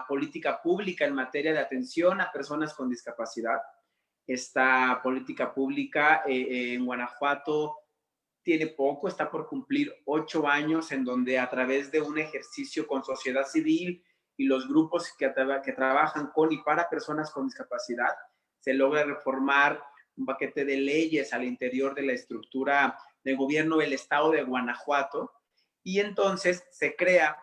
política pública en materia de atención a personas con discapacidad. Esta política pública en Guanajuato tiene poco, está por cumplir 8 años, en donde a través de un ejercicio con sociedad civil y los grupos que trabajan con y para personas con discapacidad, se logra reformar un paquete de leyes al interior de la estructura de gobierno del estado de Guanajuato, y entonces se crea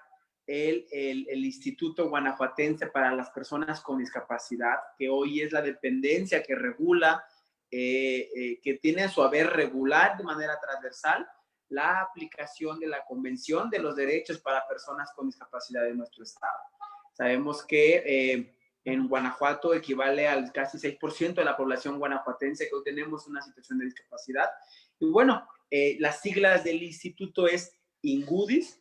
el Instituto Guanajuatense para las Personas con Discapacidad, que hoy es la dependencia que regula, que tiene a su haber regular de manera transversal la aplicación de la Convención de los Derechos para Personas con Discapacidad de nuestro estado. Sabemos que en Guanajuato equivale al casi 6% de la población guanajuatense que hoy tenemos una situación de discapacidad. Y bueno, las siglas del instituto es INGUDIS,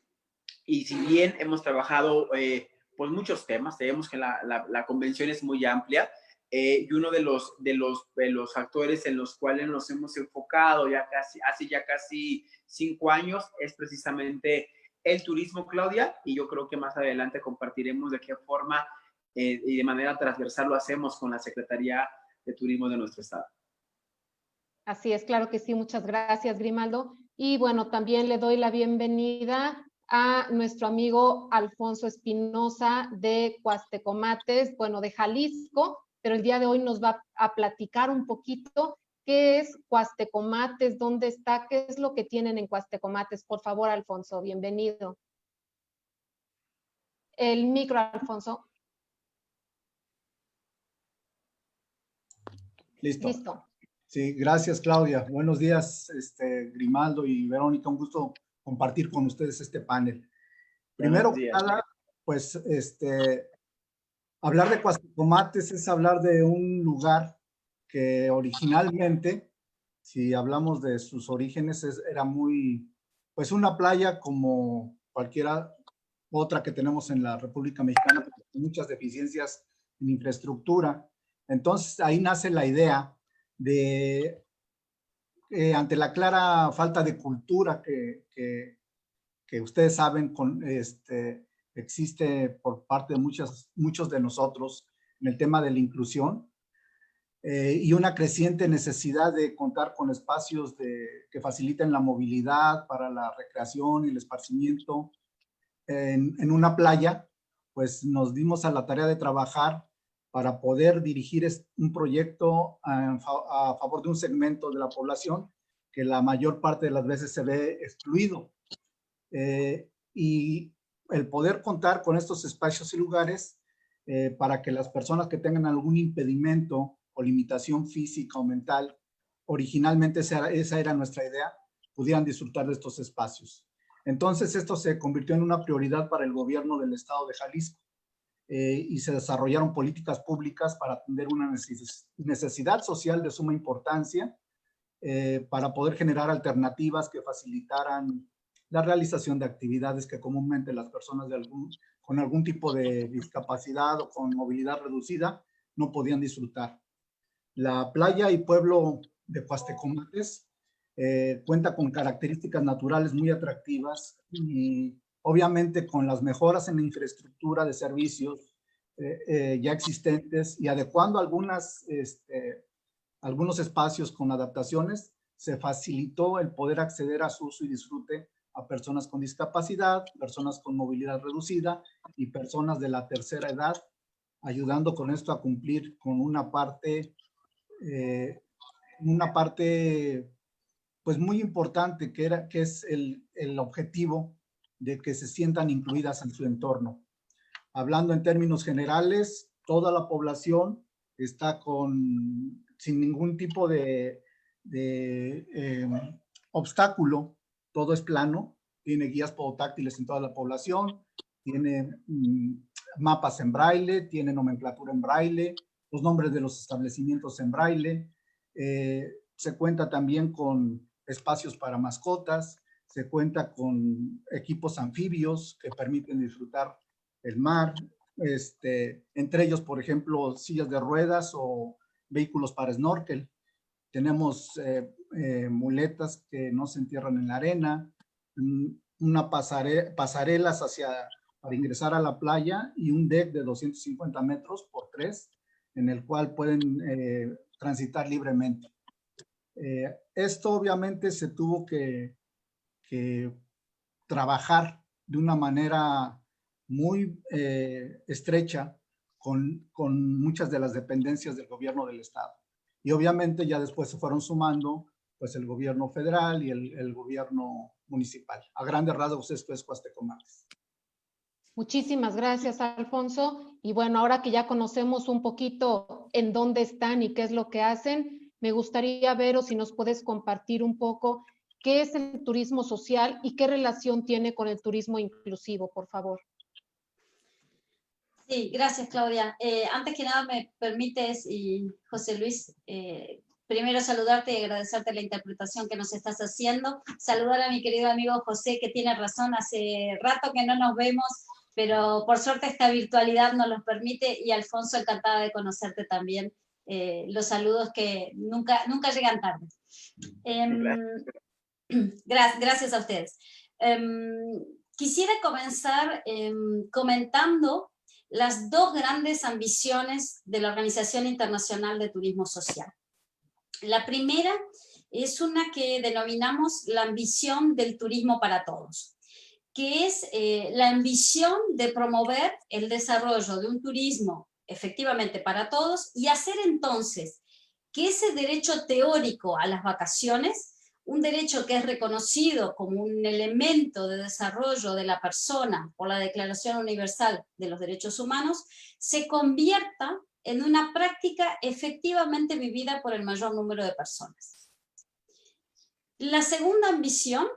y si bien hemos trabajado pues muchos temas, sabemos que la convención es muy amplia, y uno de los actores en los cuales nos hemos enfocado hace ya casi 5 años es precisamente el turismo, Claudia, y yo creo que más adelante compartiremos de qué forma y de manera transversal lo hacemos con la Secretaría de Turismo de nuestro estado. Así es, claro que sí, muchas gracias, Grimaldo. Y bueno, también le doy la bienvenida a nuestro amigo Alfonso Espinosa de Cuastecomates, bueno, de Jalisco, pero el día de hoy nos va a platicar un poquito qué es Cuastecomates, dónde está, qué es lo que tienen en Cuastecomates. Por favor, Alfonso, bienvenido. El micro, Alfonso. Listo. Listo. Sí, gracias, Claudia. Buenos días, Grimaldo y Verónica. Un gusto compartir con ustedes este panel. Primero que nada, pues, hablar de Cuastecomates es hablar de un lugar que originalmente, si hablamos de sus orígenes, era muy, pues, una playa como cualquiera otra que tenemos en la República Mexicana, con muchas deficiencias en infraestructura. Entonces, ahí nace la idea de, ante la clara falta de cultura que ustedes saben existe por parte de muchos de nosotros en el tema de la inclusión, y una creciente necesidad de contar con espacios que faciliten la movilidad para la recreación y el esparcimiento en una playa, pues nos dimos a la tarea de trabajar para poder dirigir un proyecto a favor de un segmento de la población que la mayor parte de las veces se ve excluido. Y el poder contar con estos espacios y lugares para que las personas que tengan algún impedimento o limitación física o mental, originalmente esa era nuestra idea, pudieran disfrutar de estos espacios. Entonces esto se convirtió en una prioridad para el gobierno del estado de Jalisco, y se desarrollaron políticas públicas para atender una necesidad social de suma importancia, para poder generar alternativas que facilitaran la realización de actividades que comúnmente las personas con algún tipo de discapacidad o con movilidad reducida no podían disfrutar. La playa y pueblo de Cuastecomates cuenta con características naturales muy atractivas y obviamente con las mejoras en la infraestructura de servicios ya existentes y adecuando algunos espacios con adaptaciones, se facilitó el poder acceder a su uso y disfrute a personas con discapacidad, personas con movilidad reducida y personas de la tercera edad, ayudando con esto a cumplir con una parte pues muy importante que es el objetivo de que se sientan incluidas en su entorno. Hablando en términos generales, toda la población está sin ningún tipo de obstáculo, todo es plano, tiene guías podotáctiles en toda la población, tiene mapas en braille, tiene nomenclatura en braille, los nombres de los establecimientos en braille, se cuenta también con espacios para mascotas, se cuenta con equipos anfibios que permiten disfrutar el mar, entre ellos, por ejemplo, sillas de ruedas o vehículos para snorkel. Tenemos muletas que no se entierran en la arena, pasarelas para ingresar a la playa y un deck de 250 metros por 3, en el cual pueden transitar libremente. Esto obviamente se tuvo que trabajar de una manera muy estrecha con muchas de las dependencias del gobierno del estado. Y obviamente ya después se fueron sumando pues el gobierno federal y el gobierno municipal. A grandes rasgos esto es Cuastecomates. Muchísimas gracias, Alfonso. Y bueno, ahora que ya conocemos un poquito en dónde están y qué es lo que hacen, me gustaría ver o si nos puedes compartir un poco qué es el turismo social y qué relación tiene con el turismo inclusivo, por favor. Sí, gracias, Claudia. Antes que nada, me permites, y José Luis, primero saludarte y agradecerte la interpretación que nos estás haciendo. Saludar a mi querido amigo José, que tiene razón, hace rato que no nos vemos, pero por suerte esta virtualidad nos los permite, y Alfonso, encantada de conocerte también. Los saludos que nunca llegan tarde. Gracias a ustedes. Quisiera comenzar comentando las dos grandes ambiciones de la Organización Internacional de Turismo Social. La primera es una que denominamos la ambición del turismo para todos, que es la ambición de promover el desarrollo de un turismo efectivamente para todos y hacer entonces que ese derecho teórico a las vacaciones, un derecho que es reconocido como un elemento de desarrollo de la persona por la Declaración Universal de los Derechos Humanos, se convierta en una práctica efectivamente vivida por el mayor número de personas. La segunda ambición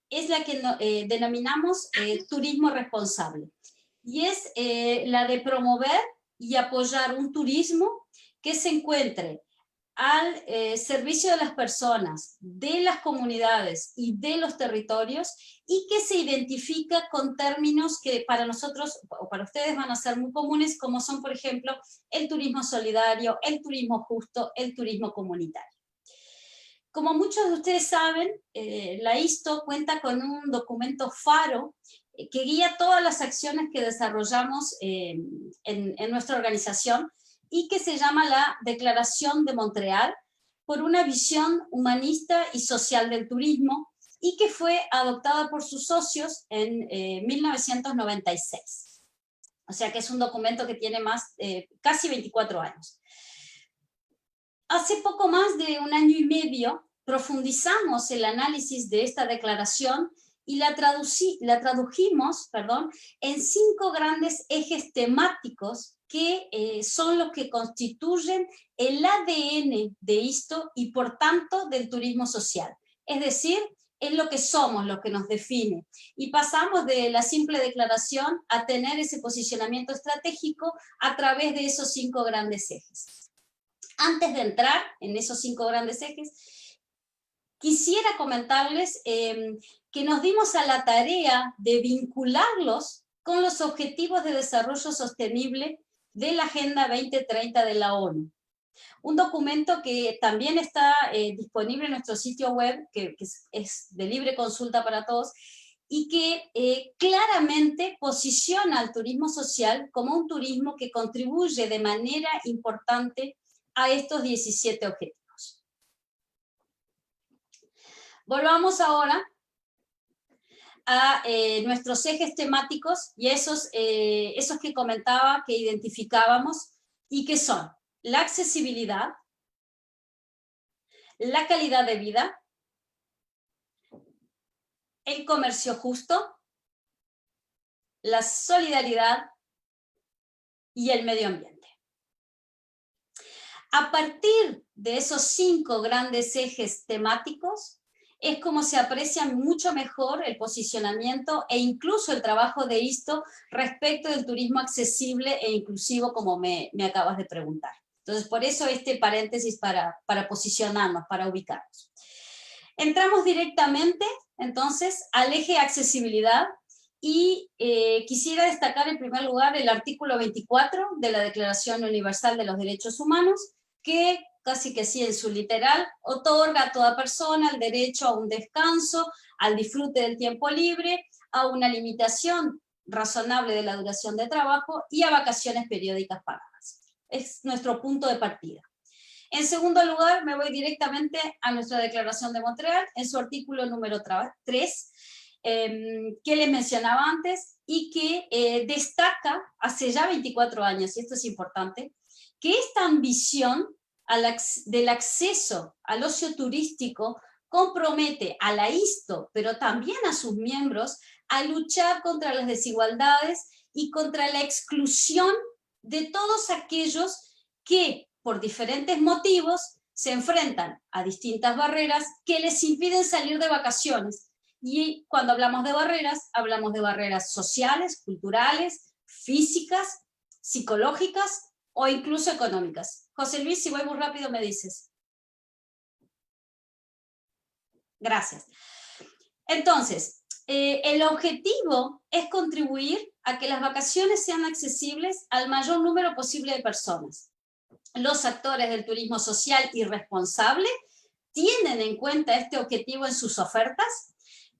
es la que denominamos turismo responsable, y es la de promover y apoyar un turismo que se encuentre al servicio de las personas, de las comunidades y de los territorios, y que se identifica con términos que para nosotros o para ustedes van a ser muy comunes, como son, por ejemplo, el turismo solidario, el turismo justo, el turismo comunitario. Como muchos de ustedes saben, la ISTO cuenta con un documento faro que guía todas las acciones que desarrollamos en nuestra organización, y que se llama la Declaración de Montreal por una visión humanista y social del turismo, y que fue adoptada por sus socios en 1996. O sea que es un documento que tiene casi 24 años. Hace poco más de un año y medio profundizamos el análisis de esta declaración y la tradujimos en 5 grandes ejes temáticos que son los que constituyen el ADN de ISTO y por tanto del turismo social. Es decir, es lo que somos, lo que nos define. Y pasamos de la simple declaración a tener ese posicionamiento estratégico a través de esos 5 grandes ejes. Antes de entrar en esos 5 grandes ejes, quisiera comentarles que nos dimos a la tarea de vincularlos con los Objetivos de Desarrollo Sostenible de la Agenda 2030 de la ONU. Un documento que también está disponible en nuestro sitio web, que es de libre consulta para todos, y que claramente posiciona al turismo social como un turismo que contribuye de manera importante a estos 17 objetivos. Volvamos ahora a nuestros ejes temáticos y esos que comentaba, que identificábamos, y que son la accesibilidad, la calidad de vida, el comercio justo, la solidaridad y el medio ambiente. A partir de esos 5 grandes ejes temáticos, es como se aprecia mucho mejor el posicionamiento e incluso el trabajo de ISTO respecto del turismo accesible e inclusivo, como me acabas de preguntar. Entonces, por eso este paréntesis para posicionarnos, para ubicarnos. Entramos directamente, entonces, al eje accesibilidad, y quisiera destacar en primer lugar el artículo 24 de la Declaración Universal de los Derechos Humanos, que casi que sí en su literal, otorga a toda persona el derecho a un descanso, al disfrute del tiempo libre, a una limitación razonable de la duración de trabajo y a vacaciones periódicas pagadas. Es nuestro punto de partida. En segundo lugar, me voy directamente a nuestra Declaración de Montreal, en su artículo número 3, que les mencionaba antes, y que destaca, hace ya 24 años, y esto es importante, que esta ambición del acceso al ocio turístico compromete a la ISTO, pero también a sus miembros, a luchar contra las desigualdades y contra la exclusión de todos aquellos que, por diferentes motivos, se enfrentan a distintas barreras que les impiden salir de vacaciones. Y cuando hablamos de barreras sociales, culturales, físicas, psicológicas o incluso económicas. José Luis, si voy muy rápido me dices. Gracias. Entonces, el objetivo es contribuir a que las vacaciones sean accesibles al mayor número posible de personas. Los actores del turismo social y responsable tienen en cuenta este objetivo en sus ofertas,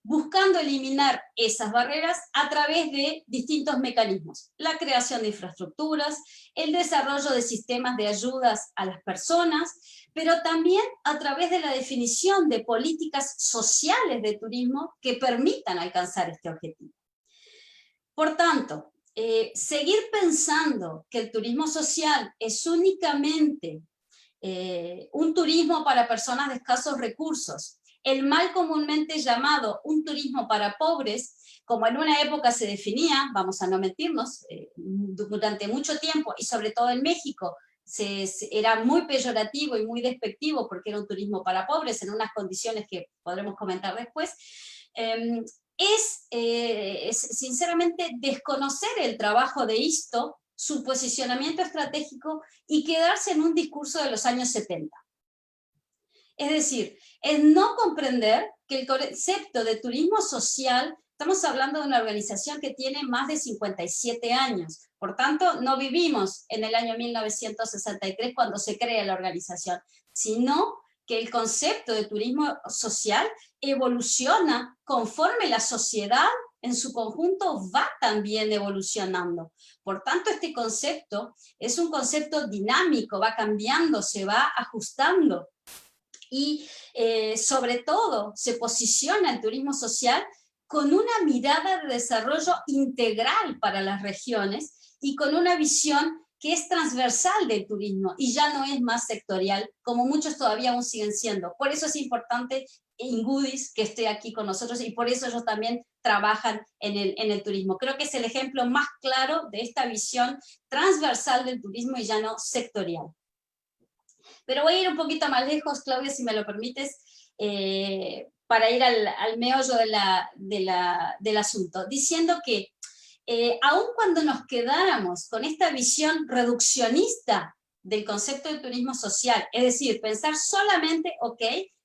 buscando eliminar esas barreras a través de distintos mecanismos. La creación de infraestructuras, el desarrollo de sistemas de ayudas a las personas, pero también a través de la definición de políticas sociales de turismo que permitan alcanzar este objetivo. Por tanto, seguir pensando que el turismo social es únicamente un turismo para personas de escasos recursos, el mal comúnmente llamado un turismo para pobres, como en una época se definía, vamos a no mentirnos, durante mucho tiempo, y sobre todo en México, era muy peyorativo y muy despectivo porque era un turismo para pobres en unas condiciones que podremos comentar después, es sinceramente desconocer el trabajo de ISTO, su posicionamiento estratégico y quedarse en un discurso de los años 70. Es decir, es no comprender que el concepto de turismo social, estamos hablando de una organización que tiene más de 57 años, por tanto no vivimos en el año 1963 cuando se crea la organización, sino que el concepto de turismo social evoluciona conforme la sociedad en su conjunto va también evolucionando. Por tanto, este concepto es un concepto dinámico, va cambiando, se va ajustando. Y sobre todo se posiciona el turismo social con una mirada de desarrollo integral para las regiones y con una visión que es transversal del turismo y ya no es más sectorial, como muchos todavía aún siguen siendo. Por eso es importante Ingudis que esté aquí con nosotros y por eso ellos también trabajan en el turismo. Creo que es el ejemplo más claro de esta visión transversal del turismo y ya no sectorial. Pero voy a ir un poquito más lejos, Claudia, si me lo permites, para ir al meollo del asunto, diciendo que aun cuando nos quedáramos con esta visión reduccionista del concepto de turismo social, es decir, pensar solamente, ok,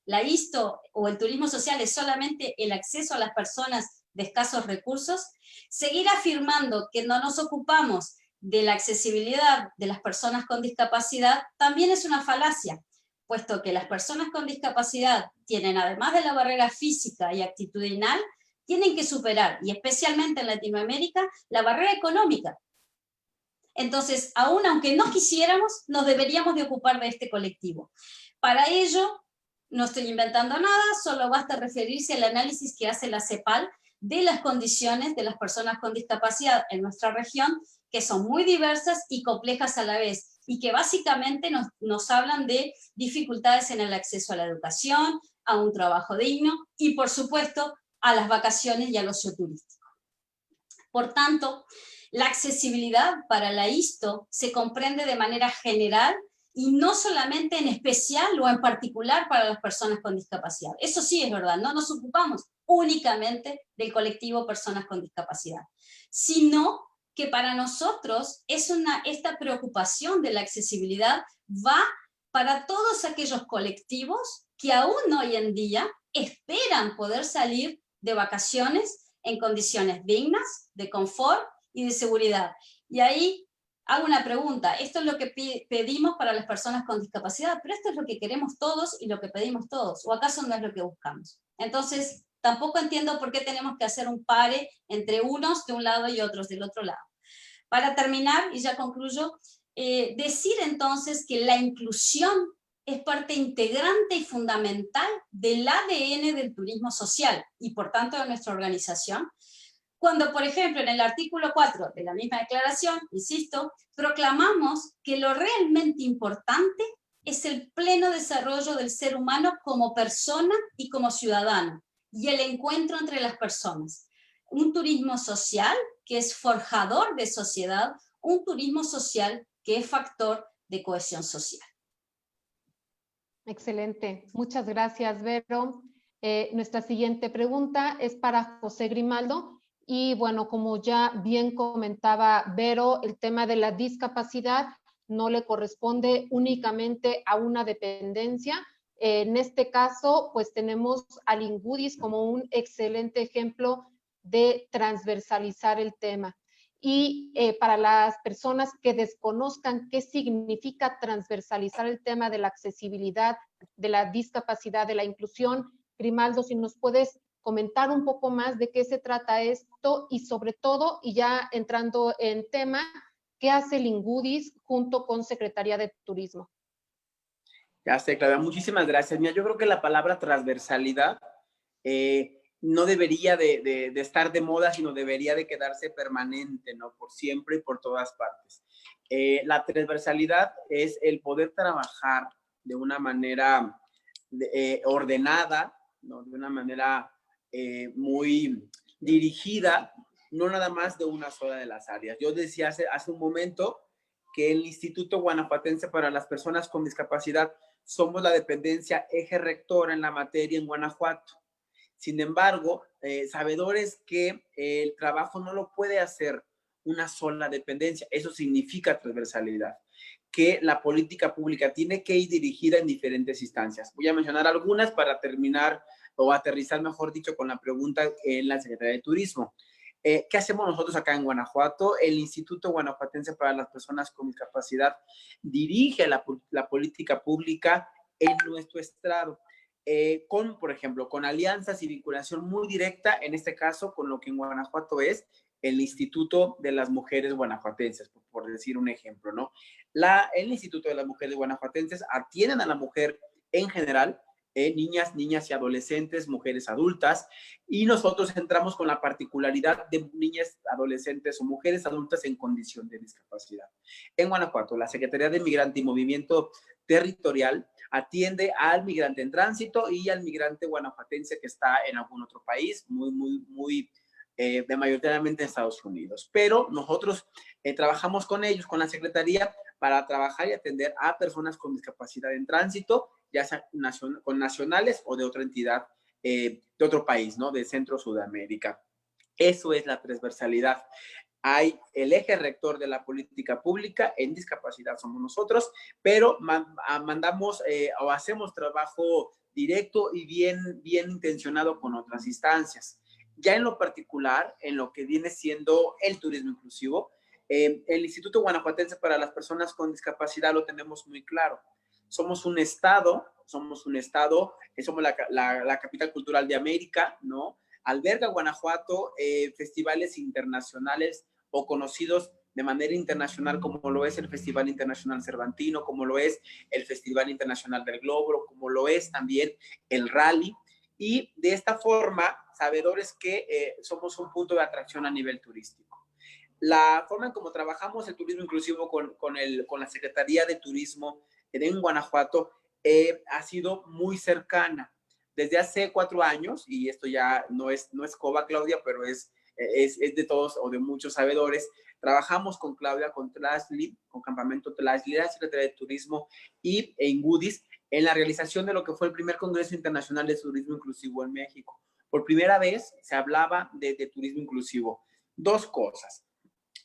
la ISTO o el turismo social es solamente el acceso a las personas de escasos recursos, seguir afirmando que no nos ocupamos de la accesibilidad de las personas con discapacidad también es una falacia, puesto que las personas con discapacidad tienen, además de la barrera física y actitudinal, tienen que superar, y especialmente en Latinoamérica, la barrera económica. Entonces, aún aunque no quisiéramos, nos deberíamos de ocupar de este colectivo. Para ello, no estoy inventando nada, solo basta referirse al análisis que hace la CEPAL de las condiciones de las personas con discapacidad en nuestra región, que son muy diversas y complejas a la vez, y que básicamente nos hablan de dificultades en el acceso a la educación, a un trabajo digno, y por supuesto, a las vacaciones y al ocio turístico. Por tanto, la accesibilidad para la ISTO se comprende de manera general y no solamente en especial o en particular para las personas con discapacidad. Eso sí es verdad, no nos ocupamos únicamente del colectivo personas con discapacidad, sino que para nosotros esta preocupación de la accesibilidad va para todos aquellos colectivos que aún hoy en día esperan poder salir de vacaciones en condiciones dignas, de confort y de seguridad. Y ahí hago una pregunta, esto es lo que pedimos para las personas con discapacidad, pero esto es lo que queremos todos y lo que pedimos todos, ¿o acaso no es lo que buscamos? Entonces, Tampoco entiendo por qué tenemos que hacer un pare entre unos de un lado y otros del otro lado. Para terminar, y ya concluyo, decir entonces que la inclusión es parte integrante y fundamental del ADN del turismo social y por tanto de nuestra organización, cuando, por ejemplo, en el artículo 4 de la misma declaración, insisto, proclamamos que lo realmente importante es el pleno desarrollo del ser humano como persona y como ciudadano, y el encuentro entre las personas. Un turismo social que es forjador de sociedad, un turismo social que es factor de cohesión social. Excelente. Muchas gracias, Vero. Nuestra siguiente pregunta es para José Grimaldo. Y bueno, como ya bien comentaba Vero, el tema de la discapacidad no le corresponde únicamente a una dependencia. En este caso, pues tenemos al INGUDIS como un excelente ejemplo de transversalizar el tema. Y para las personas que desconozcan qué significa transversalizar el tema de la accesibilidad, de la discapacidad, de la inclusión, Grimaldo, si nos puedes comentar un poco más de qué se trata esto y sobre todo, y ya entrando en tema, ¿qué hace el INGUDIS junto con Secretaría de Turismo? Ya sé, Claudia, muchísimas gracias. Mira, yo creo que la palabra transversalidad no debería de estar de moda, sino debería de quedarse permanente, ¿no? Por siempre y por todas partes. La transversalidad es el poder trabajar de una manera ordenada, ¿no? De una manera muy dirigida, no nada más de una sola de las áreas. Yo decía hace un momento que el Instituto Guanajuatense para las Personas con Discapacidad somos la dependencia eje rectora en la materia en Guanajuato. Sin embargo, sabedores que el trabajo no lo puede hacer una sola dependencia. Eso significa transversalidad, que la política pública tiene que ir dirigida en diferentes instancias. Voy a mencionar algunas para terminar o aterrizar, mejor dicho, con la pregunta en la Secretaría de Turismo. ¿Qué hacemos nosotros acá en Guanajuato? El Instituto Guanajuatense para las Personas con Discapacidad dirige la política pública en nuestro estado. Por ejemplo, con alianzas y vinculación muy directa, en este caso, con lo que en Guanajuato es el Instituto de las Mujeres Guanajuatenses, por decir un ejemplo, ¿no? El Instituto de las Mujeres Guanajuatenses atienden a la mujer en general, niñas y adolescentes, mujeres adultas, y nosotros entramos con la particularidad de niñas, adolescentes o mujeres adultas en condición de discapacidad. En Guanajuato, la Secretaría de Migrante y Movimiento Territorial atiende al migrante en tránsito y al migrante guanajuatense que está en algún otro país, mayoritariamente en Estados Unidos. Pero nosotros trabajamos con ellos, con la Secretaría, para trabajar y atender a personas con discapacidad en tránsito, ya sea con nacionales o de otra entidad, de otro país, ¿no? De Centro Sudamérica. Eso es la transversalidad. Hay el eje rector de la política pública en discapacidad, somos nosotros, pero mandamos o hacemos trabajo directo y bien intencionado con otras instancias. Ya en lo particular, en lo que viene siendo el turismo inclusivo, el Instituto Guanajuatense para las Personas con Discapacidad lo tenemos muy claro. Somos un estado, somos la capital cultural de América, ¿no? Alberga Guanajuato festivales internacionales o conocidos de manera internacional, como lo es el Festival Internacional Cervantino, como lo es el Festival Internacional del Globo, como lo es también el Rally. Y de esta forma, sabedores que somos un punto de atracción a nivel turístico. La forma en cómo trabajamos el turismo inclusivo con la Secretaría de Turismo en Guanajuato ha sido muy cercana. Desde hace 4 años, y esto ya no es coba, Claudia, pero es de todos o de muchos sabedores, trabajamos con Claudia, con Tlaxli, con Campamento Tlaxli, la Secretaría de Turismo y INGUDIS en la realización de lo que fue el primer Congreso Internacional de Turismo Inclusivo en México. Por primera vez se hablaba de turismo inclusivo. 2 cosas.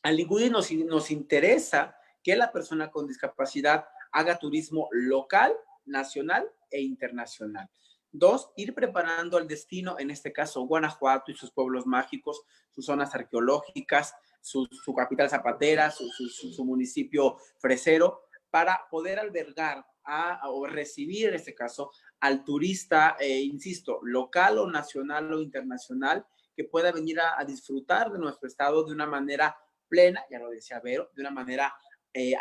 Al INGUDIS nos interesa que la persona con discapacidad haga turismo local, nacional e internacional. 2, ir preparando el destino, en este caso Guanajuato y sus pueblos mágicos, sus zonas arqueológicas, su capital zapatera, su municipio fresero, para poder albergar o recibir, en este caso, al turista, insisto, local o nacional o internacional, que pueda venir a disfrutar de nuestro estado de una manera plena, ya lo decía Vero, de una manera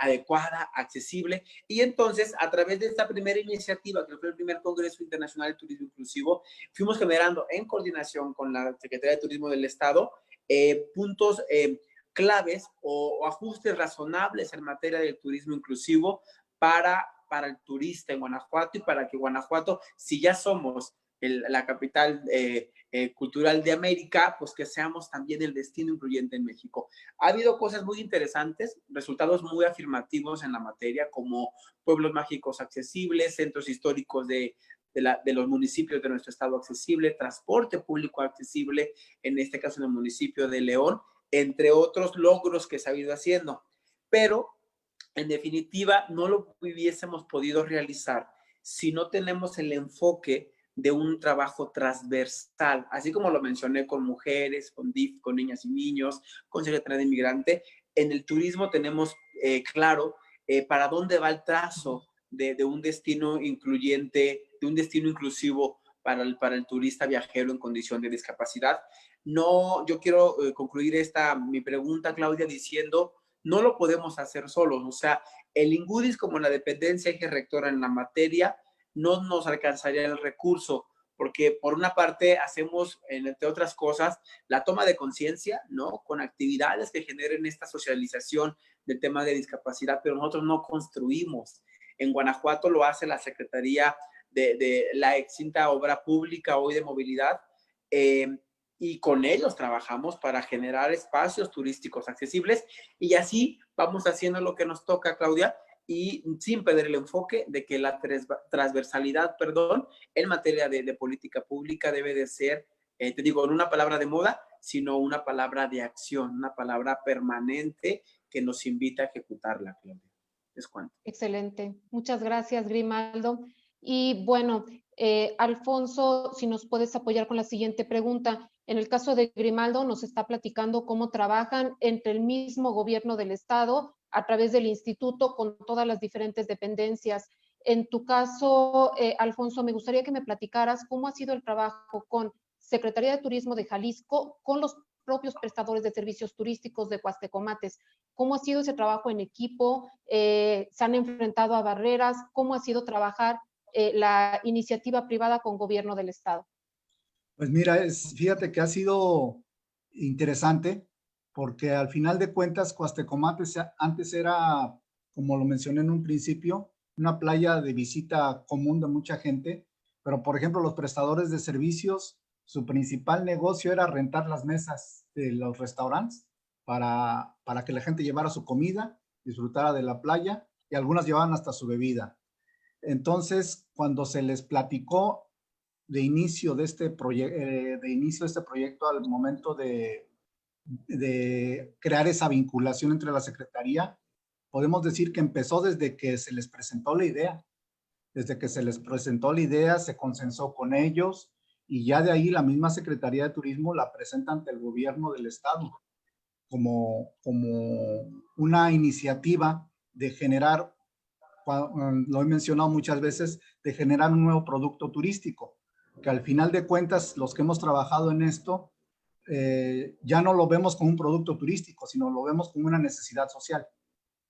adecuada, accesible. Y entonces, a través de esta primera iniciativa, que fue el primer Congreso Internacional de Turismo Inclusivo, fuimos generando en coordinación con la Secretaría de Turismo del Estado puntos claves o ajustes razonables en materia del turismo inclusivo para el turista en Guanajuato, y para que Guanajuato, si ya somos la capital cultural de América, pues que seamos también el destino incluyente en México. Ha habido cosas muy interesantes, resultados muy afirmativos en la materia, como pueblos mágicos accesibles, centros históricos de los municipios de nuestro estado accesible, transporte público accesible, en este caso en el municipio de León, entre otros logros que se ha ido haciendo. Pero, en definitiva, no lo hubiésemos podido realizar si no tenemos el enfoque de un trabajo transversal, así como lo mencioné con mujeres, con DIF, con niñas y niños, con Secretaría de Inmigrante. En el turismo tenemos claro para dónde va el trazo de un destino incluyente, de un destino inclusivo para el turista viajero en condición de discapacidad. No, yo quiero concluir mi pregunta, Claudia, diciendo, no lo podemos hacer solos. O sea, el INGUDIS como la dependencia eje rectora en la materia no nos alcanzaría el recurso, porque por una parte hacemos, entre otras cosas, la toma de conciencia, ¿no? Con actividades que generen esta socialización del tema de discapacidad, pero nosotros no construimos. En Guanajuato lo hace la Secretaría de la extinta Obra Pública, hoy de Movilidad, y con ellos trabajamos para generar espacios turísticos accesibles, y así vamos haciendo lo que nos toca, Claudia, y sin perder el enfoque de que la transversalidad, en materia de política pública debe de ser, te digo, no una palabra de moda, sino una palabra de acción, una palabra permanente que nos invita a ejecutarla, Claudia. Es cuanto. Excelente. Muchas gracias, Grimaldo. Y bueno, Alfonso, si nos puedes apoyar con la siguiente pregunta. En el caso de Grimaldo, nos está platicando cómo trabajan entre el mismo gobierno del Estado a través del instituto con todas las diferentes dependencias. En tu caso, Alfonso, me gustaría que me platicaras cómo ha sido el trabajo con Secretaría de Turismo de Jalisco, con los propios prestadores de servicios turísticos de Cuastecomates. ¿Cómo ha sido ese trabajo en equipo? ¿Se han enfrentado a barreras? ¿Cómo ha sido trabajar la iniciativa privada con gobierno del Estado? Pues mira, fíjate que ha sido interesante, porque al final de cuentas Cuastecomates antes era, como lo mencioné en un principio, una playa de visita común de mucha gente, pero por ejemplo los prestadores de servicios, su principal negocio era rentar las mesas de los restaurantes para que la gente llevara su comida, disfrutara de la playa, y algunas llevaban hasta su bebida. Entonces, cuando se les platicó de inicio de este proyecto al momento de crear esa vinculación entre la Secretaría, podemos decir que empezó desde que se les presentó la idea. Desde que se les presentó la idea, se consensó con ellos, y ya de ahí la misma Secretaría de Turismo la presenta ante el gobierno del Estado como una iniciativa de generar, lo he mencionado muchas veces, de generar un nuevo producto turístico, que al final de cuentas los que hemos trabajado en esto ya no lo vemos como un producto turístico, sino lo vemos como una necesidad social.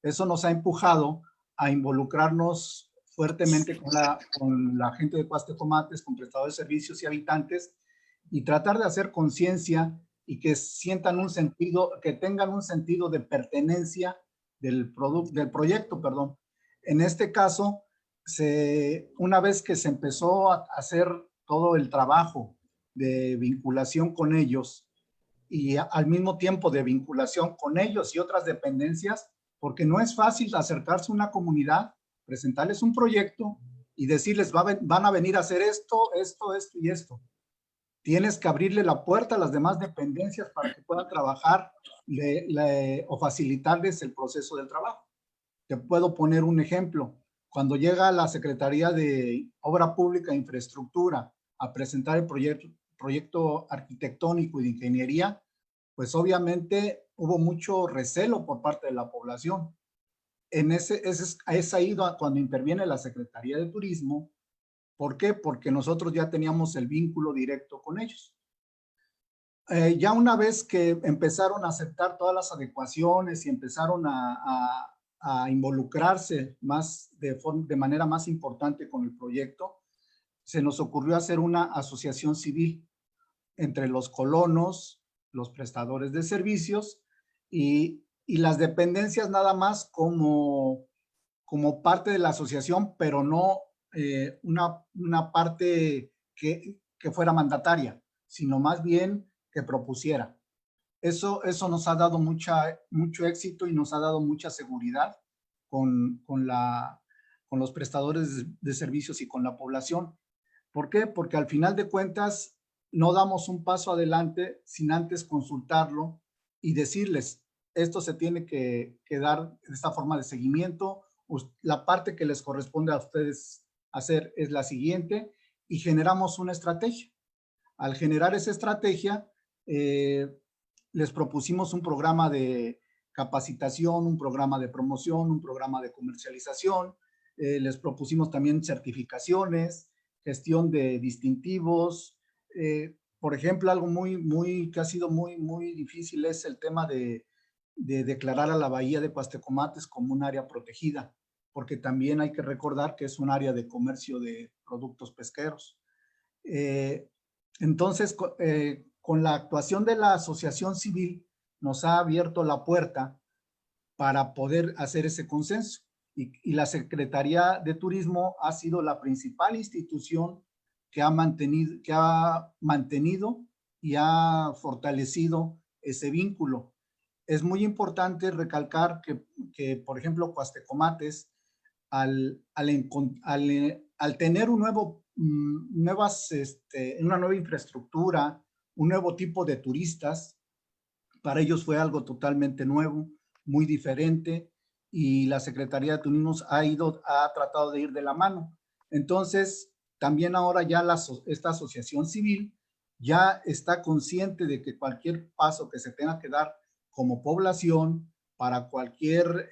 Eso nos ha empujado a involucrarnos fuertemente con la gente de Cuastecomates, con prestadores de servicios y habitantes, y tratar de hacer conciencia y que sientan un sentido, que tengan un sentido de pertenencia del proyecto, perdón. En este caso, una vez que se empezó a hacer todo el trabajo de vinculación con ellos y al mismo tiempo de vinculación con ellos y otras dependencias, porque no es fácil acercarse a una comunidad, presentarles un proyecto y decirles van a venir a hacer esto, esto, esto y esto. Tienes que abrirle la puerta a las demás dependencias para que puedan trabajar o facilitarles el proceso del trabajo. Te puedo poner un ejemplo. Cuando llega la Secretaría de Obra Pública e Infraestructura a presentar el proyecto arquitectónico y de ingeniería, pues obviamente hubo mucho recelo por parte de la población. Es ahí cuando interviene la Secretaría de Turismo, ¿Por qué? Porque nosotros ya teníamos el vínculo directo con ellos. Ya una vez que empezaron a aceptar todas las adecuaciones y empezaron a involucrarse más de manera más importante con el proyecto, se nos ocurrió hacer una asociación civil entre los colonos, los prestadores de servicios y las dependencias nada más como parte de la asociación, pero no una parte que fuera mandataria, sino más bien que propusiera. Eso nos ha dado mucho éxito y nos ha dado mucha seguridad con los prestadores de servicios y con la población. ¿Por qué? Porque al final de cuentas no damos un paso adelante sin antes consultarlo y decirles, esto se tiene que dar de esta forma de seguimiento, la parte que les corresponde a ustedes hacer es la siguiente, y generamos una estrategia. Al generar esa estrategia, les propusimos un programa de capacitación, un programa de promoción, un programa de comercialización, les propusimos también certificaciones, gestión de distintivos. Por ejemplo, algo que ha sido muy difícil es el tema de declarar a la bahía de Cuastecomates como un área protegida, porque también hay que recordar que es un área de comercio de productos pesqueros. Entonces, con la actuación de la asociación civil, nos ha abierto la puerta para poder hacer ese consenso. Y la Secretaría de Turismo ha sido la principal institución que ha mantenido y ha fortalecido ese vínculo. Es muy importante recalcar que por ejemplo, Cuastecomates, al tener una nueva infraestructura, un nuevo tipo de turistas, para ellos fue algo totalmente nuevo, muy diferente, y la Secretaría de Turismo ha tratado de ir de la mano. Entonces, también ahora ya esta asociación civil ya está consciente de que cualquier paso que se tenga que dar como población para cualquier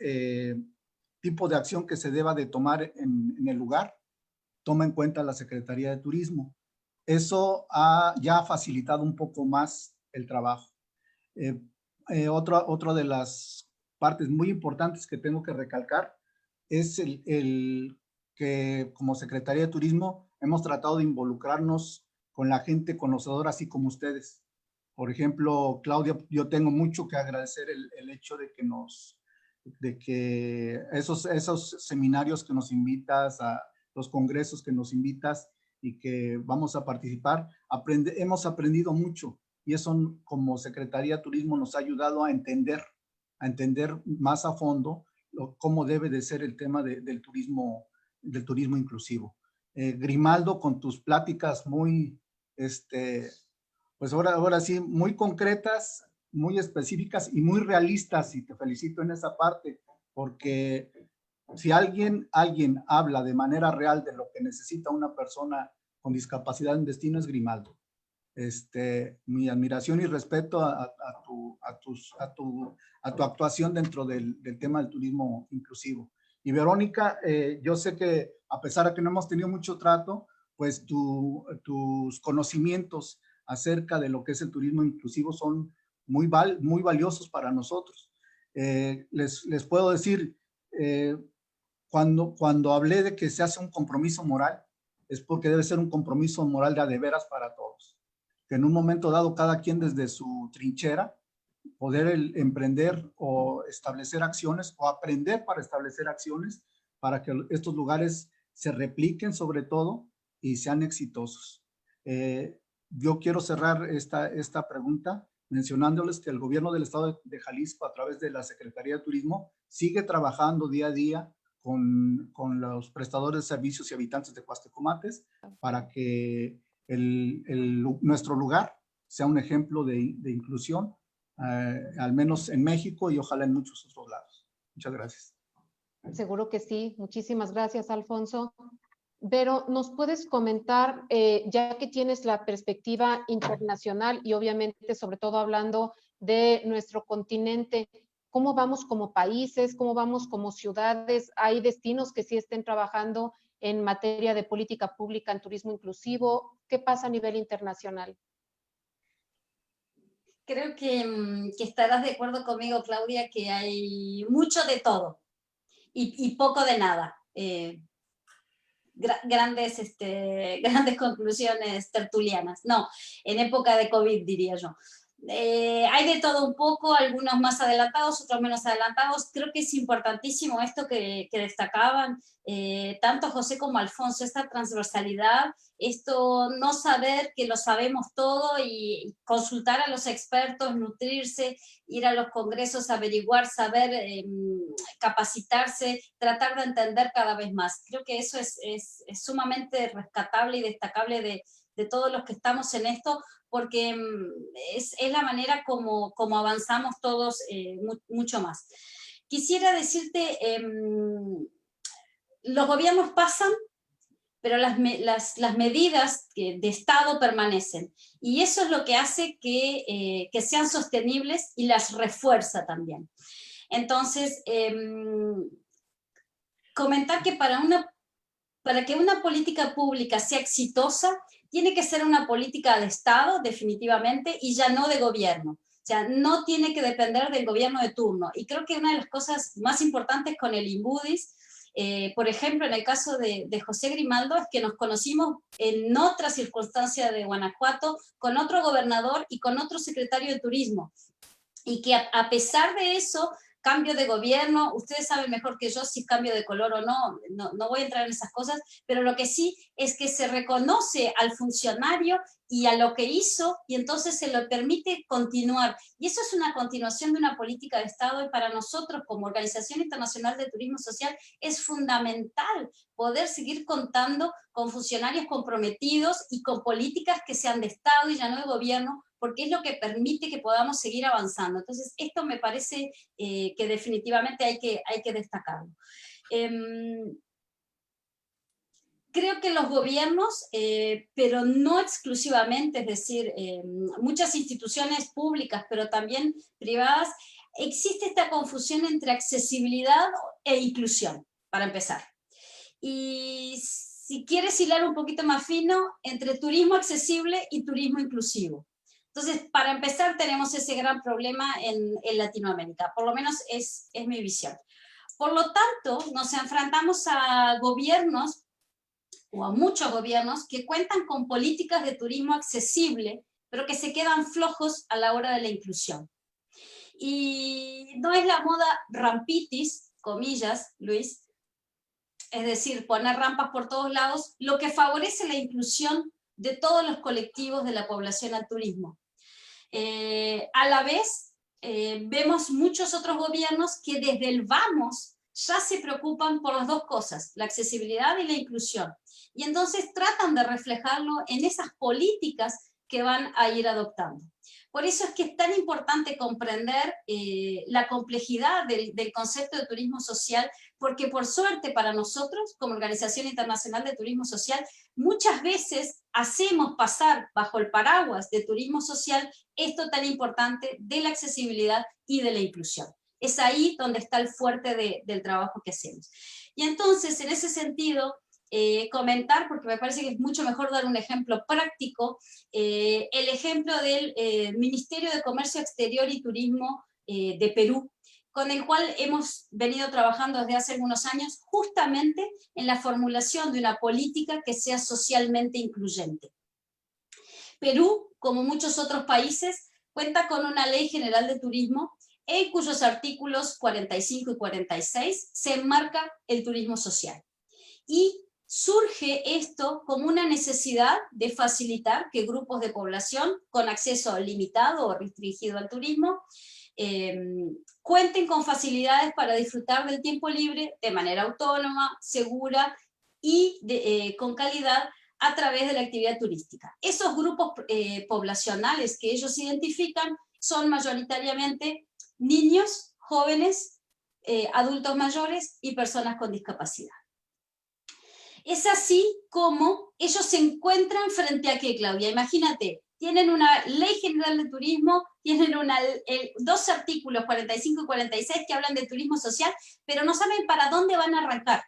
tipo de acción que se deba de tomar en el lugar, toma en cuenta la Secretaría de Turismo. Eso ya ha facilitado un poco más el trabajo. Otra de las partes muy importantes que tengo que recalcar es el que como Secretaría de Turismo hemos tratado de involucrarnos con la gente conocedora, así como ustedes. Por ejemplo, Claudia, yo tengo mucho que agradecer el hecho de que esos seminarios que nos invitas, a los congresos que nos invitas y que vamos a participar, hemos aprendido mucho, y eso como Secretaría de Turismo nos ha ayudado a entender más a fondo cómo debe de ser el tema del turismo inclusivo. Grimaldo, con tus pláticas pues ahora sí, muy concretas, muy específicas y muy realistas, y te felicito en esa parte, porque si alguien habla de manera real de lo que necesita una persona con discapacidad en destino, es Grimaldo. Mi admiración y respeto a tu actuación dentro del tema del turismo inclusivo. Y Verónica, yo sé que a pesar de que no hemos tenido mucho trato, pues tus conocimientos acerca de lo que es el turismo inclusivo son muy valiosos para nosotros. Les puedo decir, cuando hablé de que se hace un compromiso moral, es porque debe ser un compromiso moral de veras para todos. Que en un momento dado, cada quien desde su trinchera, poder emprender o establecer acciones o aprender para establecer acciones para que estos lugares se repliquen sobre todo y sean exitosos. Yo quiero cerrar esta pregunta mencionándoles que el gobierno del estado de Jalisco, a través de la Secretaría de Turismo, sigue trabajando día a día con los prestadores de servicios y habitantes de Cuastecomates para que nuestro lugar sea un ejemplo de inclusión, al menos en México y ojalá en muchos otros lados. Muchas gracias. Seguro que sí. Muchísimas gracias, Alfonso. Vero, ¿nos puedes comentar, ya que tienes la perspectiva internacional y obviamente sobre todo hablando de nuestro continente, cómo vamos como países, cómo vamos como ciudades? ¿Hay destinos que sí estén trabajando en materia de política pública en turismo inclusivo? ¿Qué pasa a nivel internacional? Creo que estarás de acuerdo conmigo, Claudia, que hay mucho de todo y poco de nada. Grandes conclusiones tertulianas. No, en época de COVID, diría yo. Hay de todo un poco, algunos más adelantados, otros menos adelantados. Creo que es importantísimo esto que destacaban tanto José como Alfonso, esta transversalidad, esto no saber que lo sabemos todo y consultar a los expertos, nutrirse, ir a los congresos, averiguar, saber, capacitarse, tratar de entender cada vez más. Creo que eso es sumamente rescatable y destacable de todos los que estamos en esto, porque es la manera como avanzamos todos mucho más. Quisiera decirte, los gobiernos pasan, pero las medidas de Estado permanecen. Y eso es lo que hace que sean sostenibles y las refuerza también. Entonces, comentar que para que una política pública sea exitosa, tiene que ser una política de Estado, definitivamente, y ya no de gobierno. O sea, no tiene que depender del gobierno de turno. Y creo que una de las cosas más importantes con el Inbudis, por ejemplo, en el caso de José Grimaldo, es que nos conocimos en otra circunstancia de Guanajuato, con otro gobernador y con otro secretario de Turismo. Y que a pesar de eso, cambio de gobierno, ustedes saben mejor que yo si cambio de color o no voy a entrar en esas cosas, pero lo que sí es que se reconoce al funcionario y a lo que hizo, y entonces se le permite continuar. Y eso es una continuación de una política de Estado, y para nosotros como Organización Internacional de Turismo Social es fundamental poder seguir contando con funcionarios comprometidos y con políticas que sean de Estado y ya no de gobierno, porque es lo que permite que podamos seguir avanzando. Entonces, esto me parece que definitivamente hay que destacarlo. Creo que los gobiernos, pero no exclusivamente, es decir, muchas instituciones públicas, pero también privadas, existe esta confusión entre accesibilidad e inclusión, para empezar. Y si quieres hilar un poquito más fino, entre turismo accesible y turismo inclusivo. Entonces, para empezar, tenemos ese gran problema en Latinoamérica, por lo menos es mi visión. Por lo tanto, nos enfrentamos a gobiernos, o a muchos gobiernos, que cuentan con políticas de turismo accesible, pero que se quedan flojos a la hora de la inclusión. Y no es la moda rampitis, comillas, Luis, es decir, poner rampas por todos lados, lo que favorece la inclusión de todos los colectivos de la población al turismo. A la vez, vemos muchos otros gobiernos que desde el vamos ya se preocupan por las dos cosas, la accesibilidad y la inclusión. Y entonces tratan de reflejarlo en esas políticas que van a ir adoptando. Por eso es que es tan importante comprender la complejidad del concepto de turismo social, porque por suerte para nosotros, como Organización Internacional de Turismo Social, muchas veces hacemos pasar bajo el paraguas de turismo social esto tan importante de la accesibilidad y de la inclusión. Es ahí donde está el fuerte del trabajo que hacemos. Y entonces, en ese sentido, comentar, porque me parece que es mucho mejor dar un ejemplo práctico, el ejemplo del Ministerio de Comercio Exterior y Turismo de Perú, con el cual hemos venido trabajando desde hace algunos años, justamente en la formulación de una política que sea socialmente incluyente. Perú, como muchos otros países, cuenta con una Ley General de Turismo en cuyos artículos 45 y 46 se enmarca el turismo social. Y surge esto como una necesidad de facilitar que grupos de población con acceso limitado o restringido al turismo cuenten con facilidades para disfrutar del tiempo libre de manera autónoma, segura y con calidad a través de la actividad turística. Esos grupos poblacionales que ellos identifican son mayoritariamente niños, jóvenes, adultos mayores y personas con discapacidad. Es así como ellos se encuentran frente a qué, Claudia. Imagínate, tienen una Ley General de Turismo, tienen dos artículos, 45 y 46, que hablan de turismo social, pero no saben para dónde van a arrancar.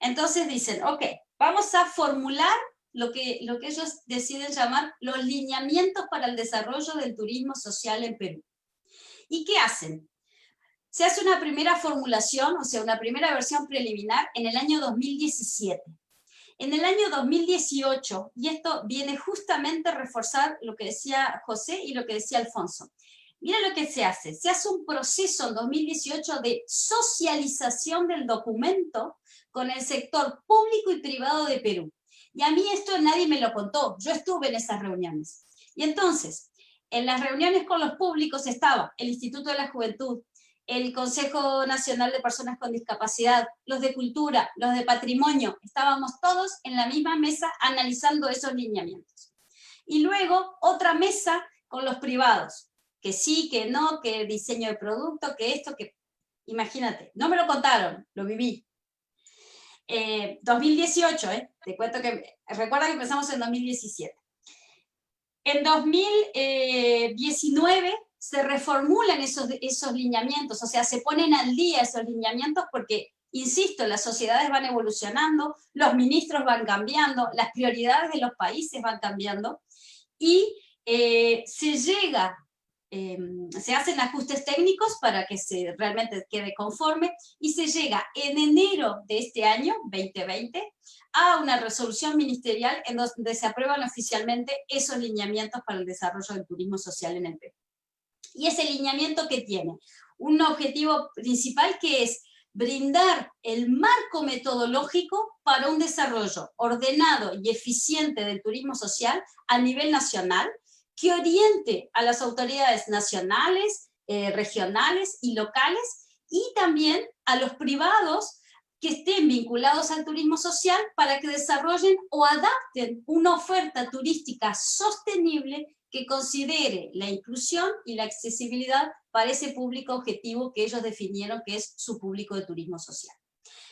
Entonces dicen, ok, vamos a formular lo que ellos deciden llamar los lineamientos para el desarrollo del turismo social en Perú. ¿Y qué hacen? Se hace una primera formulación, o sea, una primera versión preliminar en el año 2017. En el año 2018, y esto viene justamente a reforzar lo que decía José y lo que decía Alfonso, mira lo que se hace un proceso en 2018 de socialización del documento con el sector público y privado de Perú. Y a mí esto nadie me lo contó, yo estuve en esas reuniones. Y entonces, en las reuniones con los públicos estaba el Instituto de la Juventud, el Consejo Nacional de Personas con Discapacidad, los de Cultura, los de Patrimonio, estábamos todos en la misma mesa analizando esos lineamientos. Y luego otra mesa con los privados, que sí, que no, que diseño de producto, que esto, que... Imagínate, no me lo contaron, lo viví. 2018, te cuento que... Recuerda que empezamos en 2017. En 2019 se reformulan esos lineamientos, o sea, se ponen al día esos lineamientos porque, insisto, las sociedades van evolucionando, los ministros van cambiando, las prioridades de los países van cambiando, y se hacen ajustes técnicos para que realmente quede conforme, y se llega en enero de este año, 2020, a una resolución ministerial en donde se aprueban oficialmente esos lineamientos para el desarrollo del turismo social en el Perú. Y ese lineamiento que tiene un objetivo principal, que es brindar el marco metodológico para un desarrollo ordenado y eficiente del turismo social a nivel nacional, que oriente a las autoridades nacionales, regionales y locales, y también a los privados que estén vinculados al turismo social para que desarrollen o adapten una oferta turística sostenible que considere la inclusión y la accesibilidad para ese público objetivo que ellos definieron que es su público de turismo social.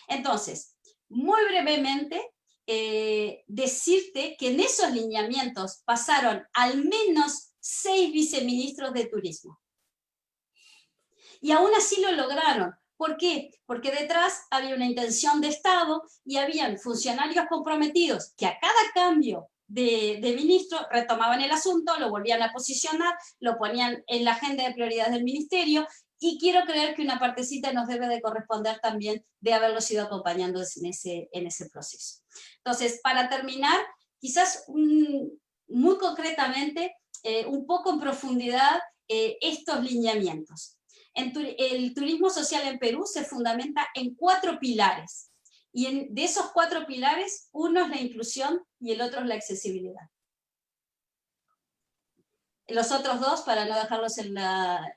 Entonces, muy brevemente, decirte que en esos lineamientos pasaron al menos 6 viceministros de turismo. Y aún así lo lograron. ¿Por qué? Porque detrás había una intención de Estado y habían funcionarios comprometidos que a cada cambio de ministro retomaban el asunto, lo volvían a posicionar, lo ponían en la agenda de prioridades del ministerio, y quiero creer que una partecita nos debe de corresponder también de haberlos ido acompañando en ese proceso. Entonces, para terminar, quizás muy concretamente, un poco en profundidad, estos lineamientos. El turismo social en Perú se fundamenta en 4 pilares. Y de esos 4 pilares, uno es la inclusión y el otro es la accesibilidad. Los otros 2, para no dejarlos en la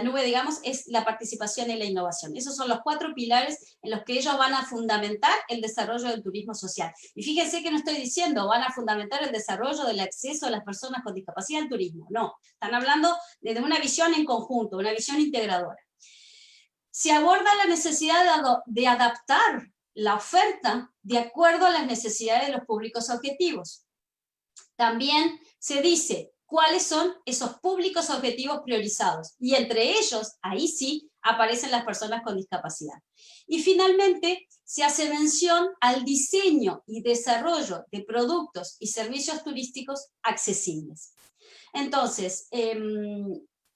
nube, digamos, es la participación y la innovación. Esos son los 4 pilares en los que ellos van a fundamentar el desarrollo del turismo social. Y fíjense que no estoy diciendo van a fundamentar el desarrollo del acceso de las personas con discapacidad al turismo. No, están hablando de una visión en conjunto, una visión integradora. Se aborda la necesidad de adaptar la oferta de acuerdo a las necesidades de los públicos objetivos. También se dice cuáles son esos públicos objetivos priorizados, y entre ellos, ahí sí, aparecen las personas con discapacidad. Y finalmente, se hace mención al diseño y desarrollo de productos y servicios turísticos accesibles. Entonces,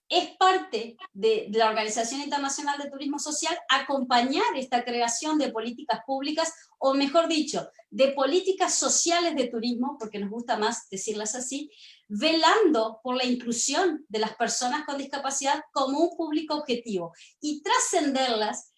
es parte de la Organización Internacional de Turismo Social acompañar esta creación de políticas públicas, o mejor dicho, de políticas sociales de turismo, porque nos gusta más decirlas así, velando por la inclusión de las personas con discapacidad como un público objetivo y trascenderlas,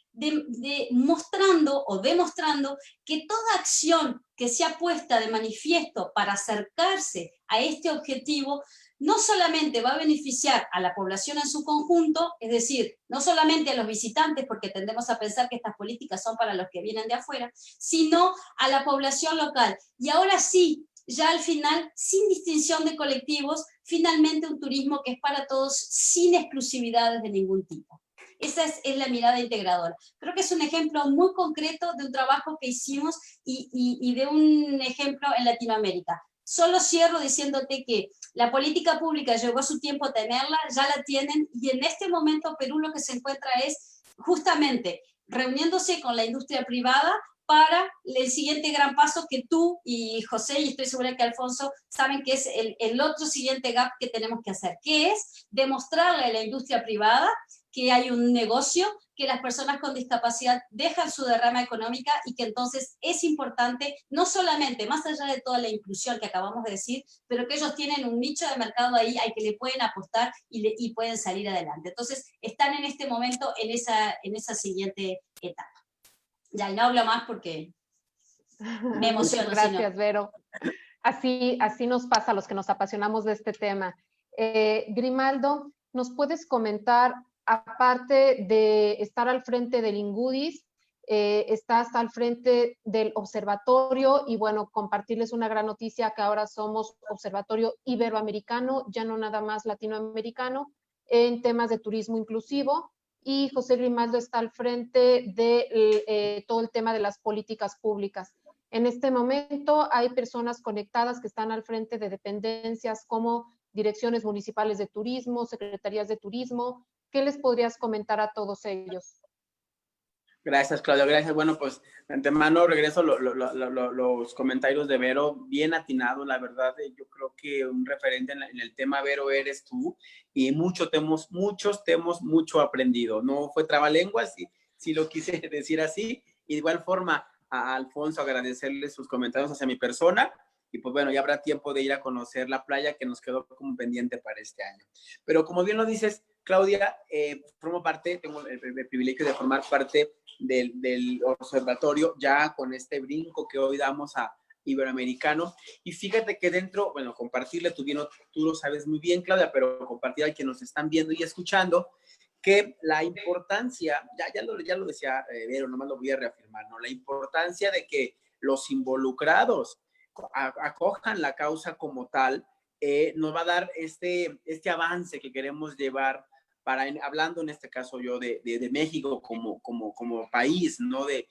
mostrando o demostrando que toda acción que sea puesta de manifiesto para acercarse a este objetivo no solamente va a beneficiar a la población en su conjunto, es decir, no solamente a los visitantes, porque tendemos a pensar que estas políticas son para los que vienen de afuera, sino a la población local. Y ahora sí, ya al final, sin distinción de colectivos, finalmente un turismo que es para todos, sin exclusividades de ningún tipo. Esa es la mirada integradora. Creo que es un ejemplo muy concreto de un trabajo que hicimos y de un ejemplo en Latinoamérica. Solo cierro diciéndote que la política pública llegó a su tiempo tenerla, ya la tienen, y en este momento Perú lo que se encuentra es justamente reuniéndose con la industria privada para el siguiente gran paso que tú y José, y estoy segura que Alfonso, saben que es el otro siguiente gap que tenemos que hacer, que es demostrarle a la industria privada que hay un negocio, que las personas con discapacidad dejan su derrama económica y que entonces es importante, no solamente, más allá de toda la inclusión que acabamos de decir, pero que ellos tienen un nicho de mercado ahí al que le pueden apostar y pueden salir adelante. Entonces, están en este momento en esa siguiente etapa. Ya, y no hablo más porque me emociono. Muchas gracias, Vero. Así nos pasa a los que nos apasionamos de este tema. Grimaldo, ¿nos puedes comentar, aparte de estar al frente del Ingudis, estás al frente del observatorio y bueno, compartirles una gran noticia que ahora somos observatorio iberoamericano, ya no nada más latinoamericano, en temas de turismo inclusivo? Y José Grimaldo está al frente de todo el tema de las políticas públicas. En este momento hay personas conectadas que están al frente de dependencias como direcciones municipales de turismo, secretarías de turismo. ¿Qué les podrías comentar a todos ellos? Gracias, Claudia. Gracias. Bueno, pues de antemano regreso los comentarios de Vero, bien atinado, la verdad. Yo creo que un referente en el tema, Vero, eres tú, y muchos tenemos mucho aprendido. No fue trabalenguas, si lo quise decir así. Y de igual forma, a Alfonso agradecerle sus comentarios hacia mi persona. Y pues bueno, ya habrá tiempo de ir a conocer la playa que nos quedó como pendiente para este año. Pero como bien lo dices, Claudia, tengo el privilegio de formar parte del observatorio ya con este brinco que hoy damos a Iberoamericano. Y fíjate que dentro, bueno, compartirle, tú lo sabes muy bien, Claudia, pero compartir a quienes nos están viendo y escuchando, que la importancia, ya lo decía Vero, nomás lo voy a reafirmar, ¿no? La importancia de que los involucrados acojan la causa como tal, nos va a dar este avance que queremos llevar hablando en este caso yo de México como país, ¿no? De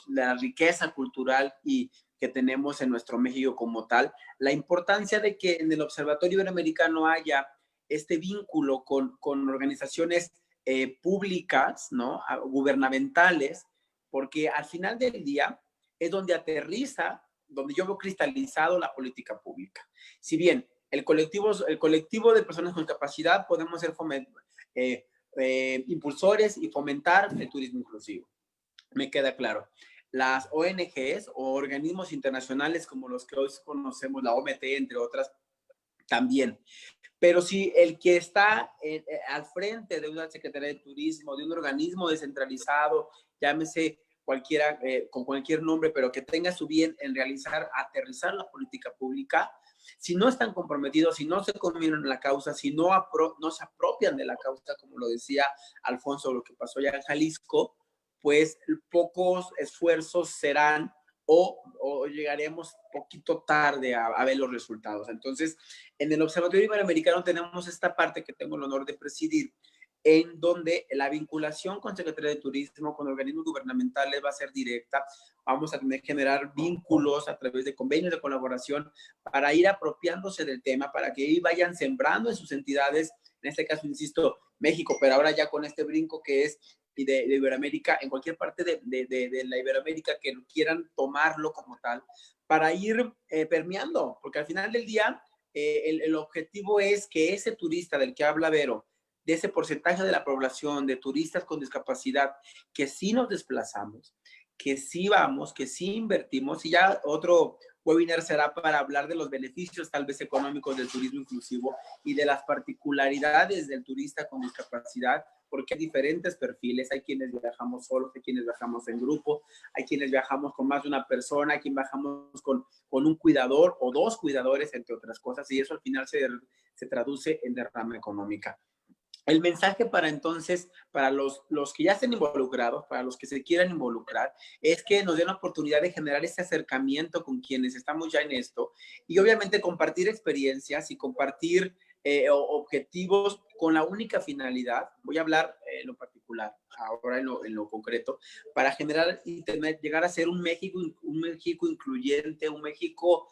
la riqueza cultural y que tenemos en nuestro México como tal, la importancia de que en el Observatorio Iberoamericano haya este vínculo con organizaciones públicas, ¿no? Gubernamentales, porque al final del día es donde aterriza, donde yo veo cristalizado la política pública. Si bien el colectivo de personas con discapacidad podemos ser impulsores y fomentar el turismo inclusivo. Me queda claro. Las ONGs o organismos internacionales como los que hoy conocemos, la OMT, entre otras, también. Pero si el que está al frente de una Secretaría de Turismo, de un organismo descentralizado, llámese cualquiera, con cualquier nombre, pero que tenga su bien en aterrizar la política pública, si no están comprometidos, si no se convienen en la causa, si no se apropian de la causa, como lo decía Alfonso, lo que pasó ya en Jalisco, pues pocos esfuerzos serán o llegaremos poquito tarde a ver los resultados. Entonces, en el Observatorio Iberoamericano tenemos esta parte que tengo el honor de presidir, en donde la vinculación con Secretaría de Turismo, con organismos gubernamentales va a ser directa. Vamos a tener que generar vínculos a través de convenios de colaboración para ir apropiándose del tema, para que vayan sembrando en sus entidades, en este caso, insisto, México, pero ahora ya con este brinco que es de Iberoamérica, en cualquier parte de la Iberoamérica que quieran tomarlo como tal, para ir permeando, porque al final del día el objetivo es que ese turista del que habla Vero, de ese porcentaje de la población, de turistas con discapacidad, que sí nos desplazamos, que sí vamos, que sí invertimos, y ya otro webinar será para hablar de los beneficios tal vez económicos del turismo inclusivo y de las particularidades del turista con discapacidad, porque hay diferentes perfiles, hay quienes viajamos solos, hay quienes viajamos en grupo, hay quienes viajamos con más de una persona, hay quienes viajamos con un cuidador o dos cuidadores, entre otras cosas, y eso al final se traduce en derrama económica. El mensaje para los que ya estén involucrados, para los que se quieran involucrar, es que nos den la oportunidad de generar ese acercamiento con quienes estamos ya en esto y obviamente compartir experiencias y compartir objetivos con la única finalidad, voy a hablar en lo particular, ahora en lo concreto, para generar, llegar a ser un México incluyente, un México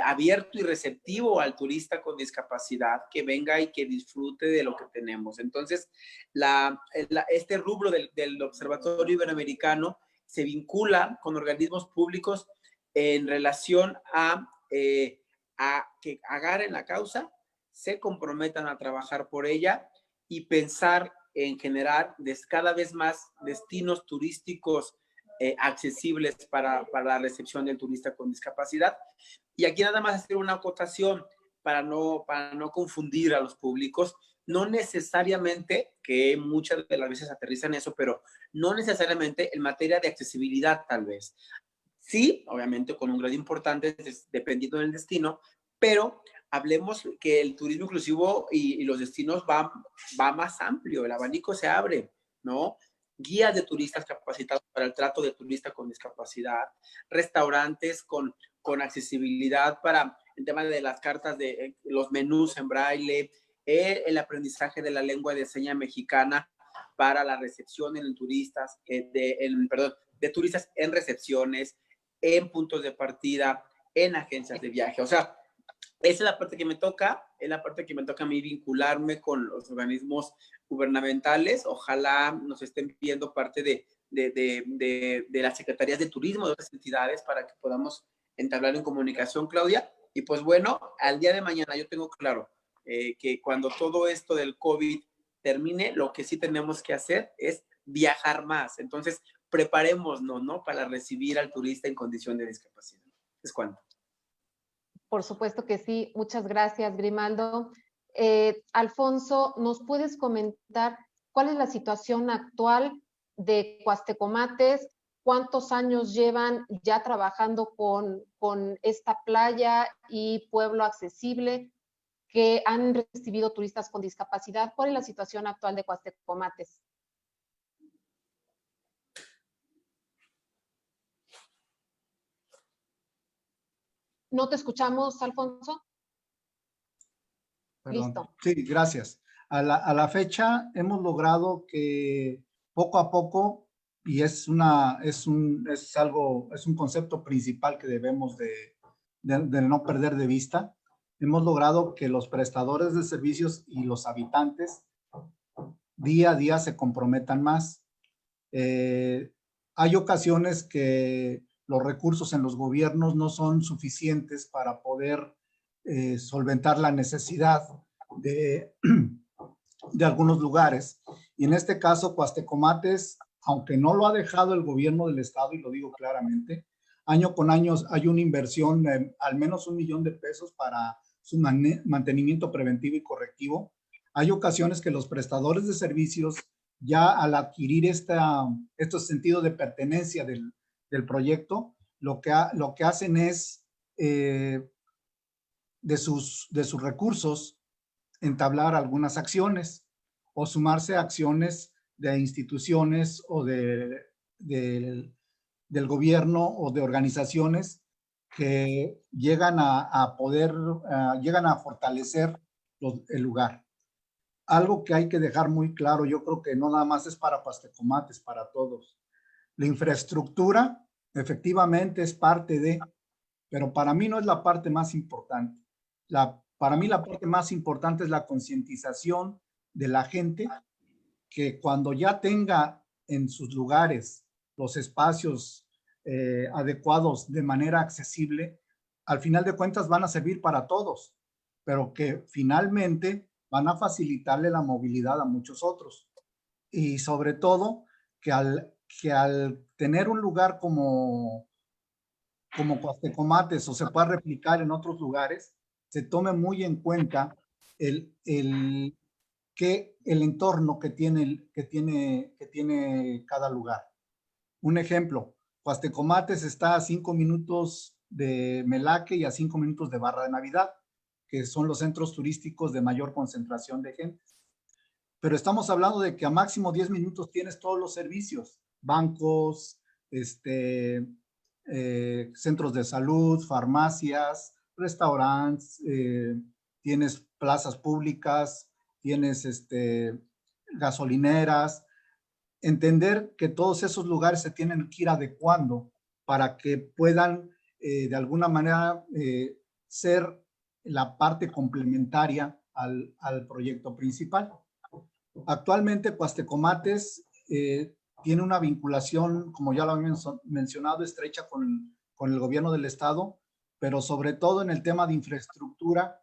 abierto y receptivo al turista con discapacidad, que venga y que disfrute de lo que tenemos. Entonces, este rubro del Observatorio Iberoamericano se vincula con organismos públicos en relación a que agarren la causa, se comprometan a trabajar por ella y pensar en generar cada vez más destinos turísticos accesibles para la recepción del turista con discapacidad. Y aquí nada más hacer una acotación para no confundir a los públicos. No necesariamente, que muchas de las veces aterrizan eso, pero no necesariamente en materia de accesibilidad tal vez. Sí, obviamente con un grado importante dependiendo del destino, pero hablemos que el turismo inclusivo y los destinos va más amplio, el abanico se abre, ¿no? Guías de turistas capacitados para el trato del turista con discapacidad, restaurantes con accesibilidad para el tema de las cartas de los menús en braille, el aprendizaje de la lengua de señas mexicana para la recepción en turistas, de turistas en recepciones, en puntos de partida, en agencias de viaje. O sea, esa es la parte que me toca, es la parte que me toca a mí vincularme con los organismos gubernamentales. Ojalá nos estén viendo parte de las secretarías de turismo de otras entidades para que podamos entablar en comunicación, Claudia. Y pues bueno, al día de mañana yo tengo claro que cuando todo esto del COVID termine, lo que sí tenemos que hacer es viajar más. Entonces, preparémonos, ¿no? Para recibir al turista en condición de discapacidad. ¿Es cuánto? Por supuesto que sí. Muchas gracias, Grimaldo. Alfonso, ¿nos puedes comentar cuál es la situación actual de Cuastecomates? ¿Cuántos años llevan ya trabajando con esta playa y pueblo accesible que han recibido turistas con discapacidad? ¿Cuál es la situación actual de Cuastecomates? ¿No te escuchamos, Alfonso? Perdón. Listo. Sí, gracias. A la fecha hemos logrado que poco a poco, y es un concepto principal que debemos de no perder de vista, hemos logrado que los prestadores de servicios y los habitantes día a día se comprometan más. Hay ocasiones que los recursos en los gobiernos no son suficientes para poder solventar la necesidad de algunos lugares. Y en este caso, Cuastecomates, aunque no lo ha dejado el gobierno del estado, y lo digo claramente, año con año hay una inversión de al menos $1 millón para su mantenimiento preventivo y correctivo. Hay ocasiones que los prestadores de servicios, ya al adquirir este sentido de pertenencia del proyecto, lo que hacen es de sus recursos entablar algunas acciones o sumarse a acciones de instituciones o del gobierno o de organizaciones que llegan llegan a fortalecer el lugar. Algo que hay que dejar muy claro, yo creo que no nada más es para Cuastecomates, para todos. La infraestructura efectivamente es parte de, pero para mí no es la parte más importante. Para mí la parte más importante es la concientización de la gente, que cuando ya tenga en sus lugares los espacios adecuados de manera accesible, al final de cuentas van a servir para todos, pero que finalmente van a facilitarle la movilidad a muchos otros. Y sobre todo, que al tener un lugar como Cuastecomates o se pueda replicar en otros lugares, se tome muy en cuenta el entorno que tiene cada lugar. Un ejemplo, Cuastecomates está a 5 minutos de Melaque y a 5 minutos de Barra de Navidad, que son los centros turísticos de mayor concentración de gente. Pero estamos hablando de que a máximo 10 minutos tienes todos los servicios, bancos, centros de salud, farmacias, restaurantes, tienes plazas públicas, tienes gasolineras. Entender que todos esos lugares se tienen que ir adecuando para que puedan de alguna manera ser la parte complementaria al proyecto principal. Actualmente Cuastecomates tiene una vinculación, como ya lo habíamos mencionado, estrecha con el gobierno del estado, pero sobre todo en el tema de infraestructura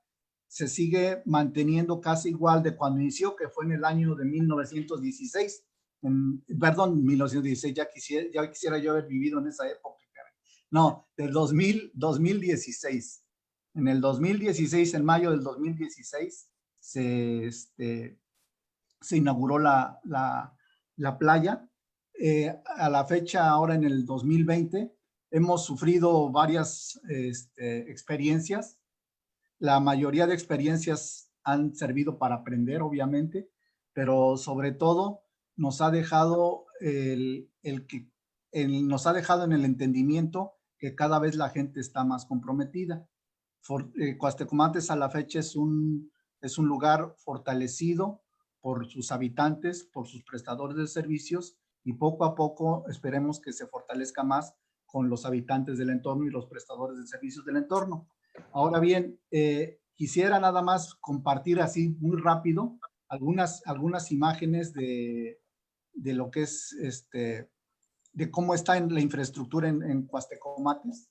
se sigue manteniendo casi igual de cuando inició, que fue en el año de 1916. Perdón, 1916, ya quisiera yo haber vivido en esa época. No, del 2016. En el 2016, en mayo del 2016, se inauguró la playa. A la fecha, ahora en el 2020, hemos sufrido varias experiencias. La mayoría de experiencias han servido para aprender, obviamente, pero sobre todo nos ha dejado nos ha dejado en el entendimiento que cada vez la gente está más comprometida. Cuastecomates a la fecha es un lugar fortalecido por sus habitantes, por sus prestadores de servicios, y poco a poco esperemos que se fortalezca más con los habitantes del entorno y los prestadores de servicios del entorno. Ahora bien, quisiera nada más compartir así muy rápido algunas imágenes de lo que es de cómo está en la infraestructura en Cuastecomates,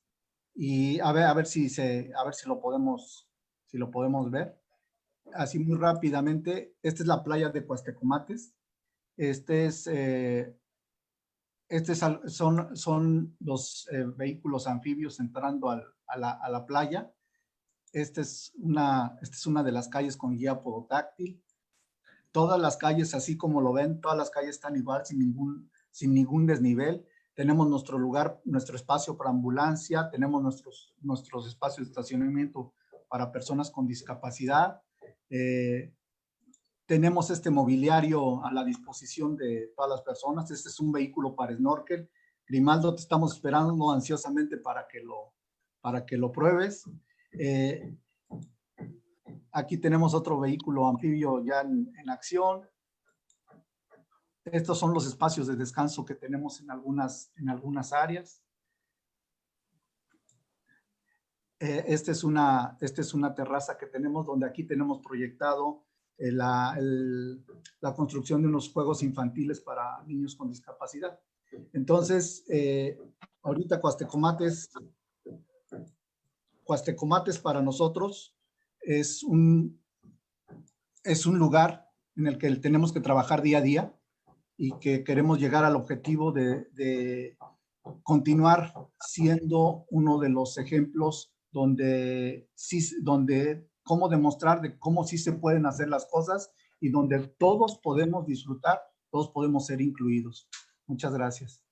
y a ver si lo podemos ver. Así muy rápidamente, esta es la playa de Cuastecomates. Son los vehículos anfibios entrando a la playa. Esta es una de las calles con guía podotáctil. Todas las calles, así como lo ven, todas las calles están igual, sin ningún desnivel. Tenemos nuestro lugar, nuestro espacio para ambulancia, tenemos nuestros espacios de estacionamiento para personas con discapacidad. Tenemos este mobiliario a la disposición de todas las personas. Este es un vehículo para snorkel. Grimaldo, te estamos esperando ansiosamente para que lo pruebes. Aquí tenemos otro vehículo anfibio ya en acción. Estos son los espacios de descanso que tenemos en algunas áreas. Esta es una terraza que tenemos, donde aquí tenemos proyectado la construcción de unos juegos infantiles para niños con discapacidad. Entonces, ahorita Cuastecomates para nosotros es un lugar en el que tenemos que trabajar día a día, y que queremos llegar al objetivo de continuar siendo uno de los ejemplos donde cómo demostrar de cómo sí se pueden hacer las cosas, y donde todos podemos disfrutar, todos podemos ser incluidos. Muchas gracias.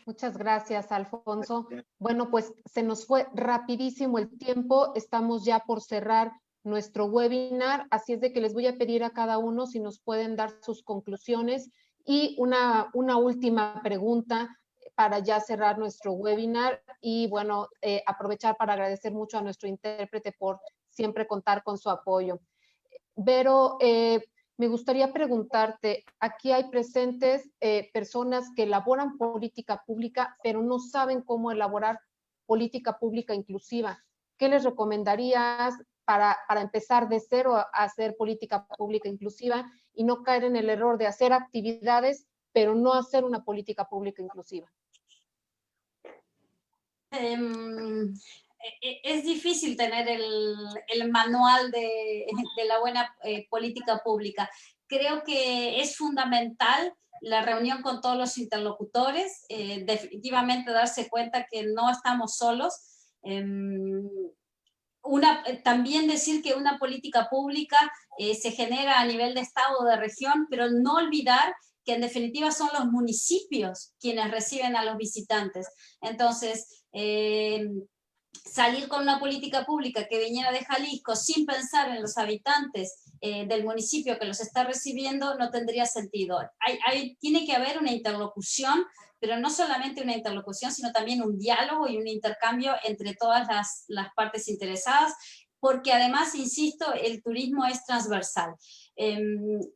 Muchas gracias, Alfonso. Bueno, pues se nos fue rapidísimo el tiempo. Estamos ya por cerrar nuestro webinar, así es de que les voy a pedir a cada uno si nos pueden dar sus conclusiones y una última pregunta para ya cerrar nuestro webinar, y bueno, aprovechar para agradecer mucho a nuestro intérprete por siempre contar con su apoyo. Vero, me gustaría preguntarte, aquí hay presentes personas que elaboran política pública, pero no saben cómo elaborar política pública inclusiva. ¿Qué les recomendarías para empezar de cero a hacer política pública inclusiva y no caer en el error de hacer actividades, pero no hacer una política pública inclusiva? Es difícil tener el manual de la buena política pública. Creo que es fundamental la reunión con todos los interlocutores, definitivamente darse cuenta que no estamos solos. También decir que una política pública se genera a nivel de estado o de región, pero no olvidar que en definitiva son los municipios quienes reciben a los visitantes. Entonces, salir con una política pública que viniera de Jalisco sin pensar en los habitantes del municipio que los está recibiendo no tendría sentido. Tiene que haber una interlocución, pero no solamente una interlocución, sino también un diálogo y un intercambio entre todas las partes interesadas. porque además, insisto, el turismo es transversal.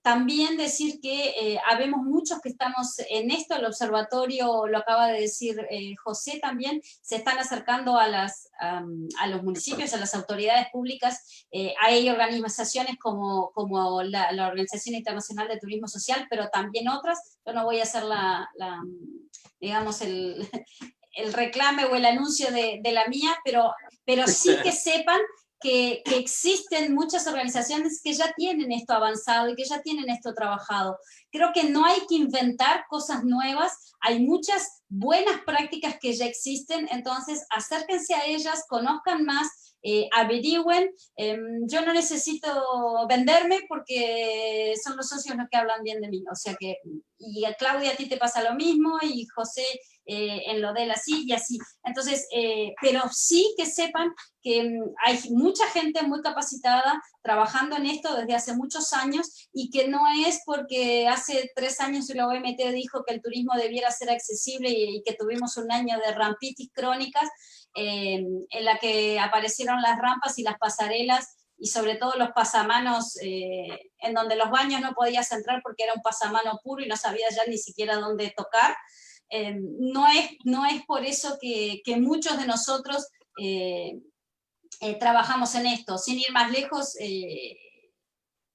También decir que habemos muchos que estamos en esto, el observatorio, lo acaba de decir José también, se están acercando a los municipios, a las autoridades públicas. Hay organizaciones como la Organización Internacional de Turismo Social, pero también otras. Yo no voy a hacer digamos, el reclame o el anuncio de la mía, pero sí que sepan que existen muchas organizaciones que ya tienen esto avanzado y que ya tienen esto trabajado. Creo que no hay que inventar cosas nuevas, hay muchas buenas prácticas que ya existen, entonces acérquense a ellas, conozcan más, averigüen. Yo no necesito venderme porque son los socios los que hablan bien de mí, o sea que, y a Claudia, a ti te pasa lo mismo, y José en lo de él así y así. Entonces, pero sí que sepan que hay mucha gente muy capacitada trabajando en esto desde hace muchos años, y que no es porque hace 3 años la OMT dijo que el turismo debiera ser accesible y que tuvimos un año de rampitis crónicas, en la que aparecieron las rampas y las pasarelas, y sobre todo los pasamanos, en donde los baños no podías entrar porque era un pasamano puro y no sabías ya ni siquiera dónde tocar. No es por eso que muchos de nosotros trabajamos en esto. Sin ir más lejos,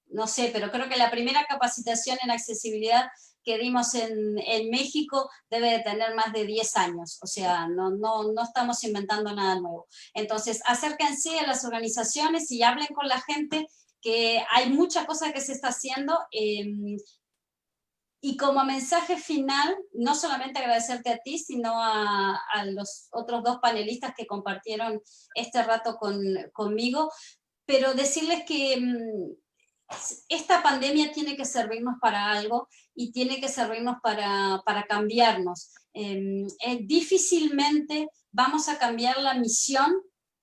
no sé, pero creo que la primera capacitación en accesibilidad que dimos en México debe de tener más de 10 años, o sea, no estamos inventando nada nuevo. Entonces, acérquense a las organizaciones y hablen con la gente, que hay mucha cosa que se está haciendo. Y como mensaje final, no solamente agradecerte a ti, sino a los otros 2 panelistas que compartieron este rato conmigo, pero decirles que esta pandemia tiene que servirnos para algo, y tiene que servirnos para cambiarnos. Difícilmente vamos a cambiar la misión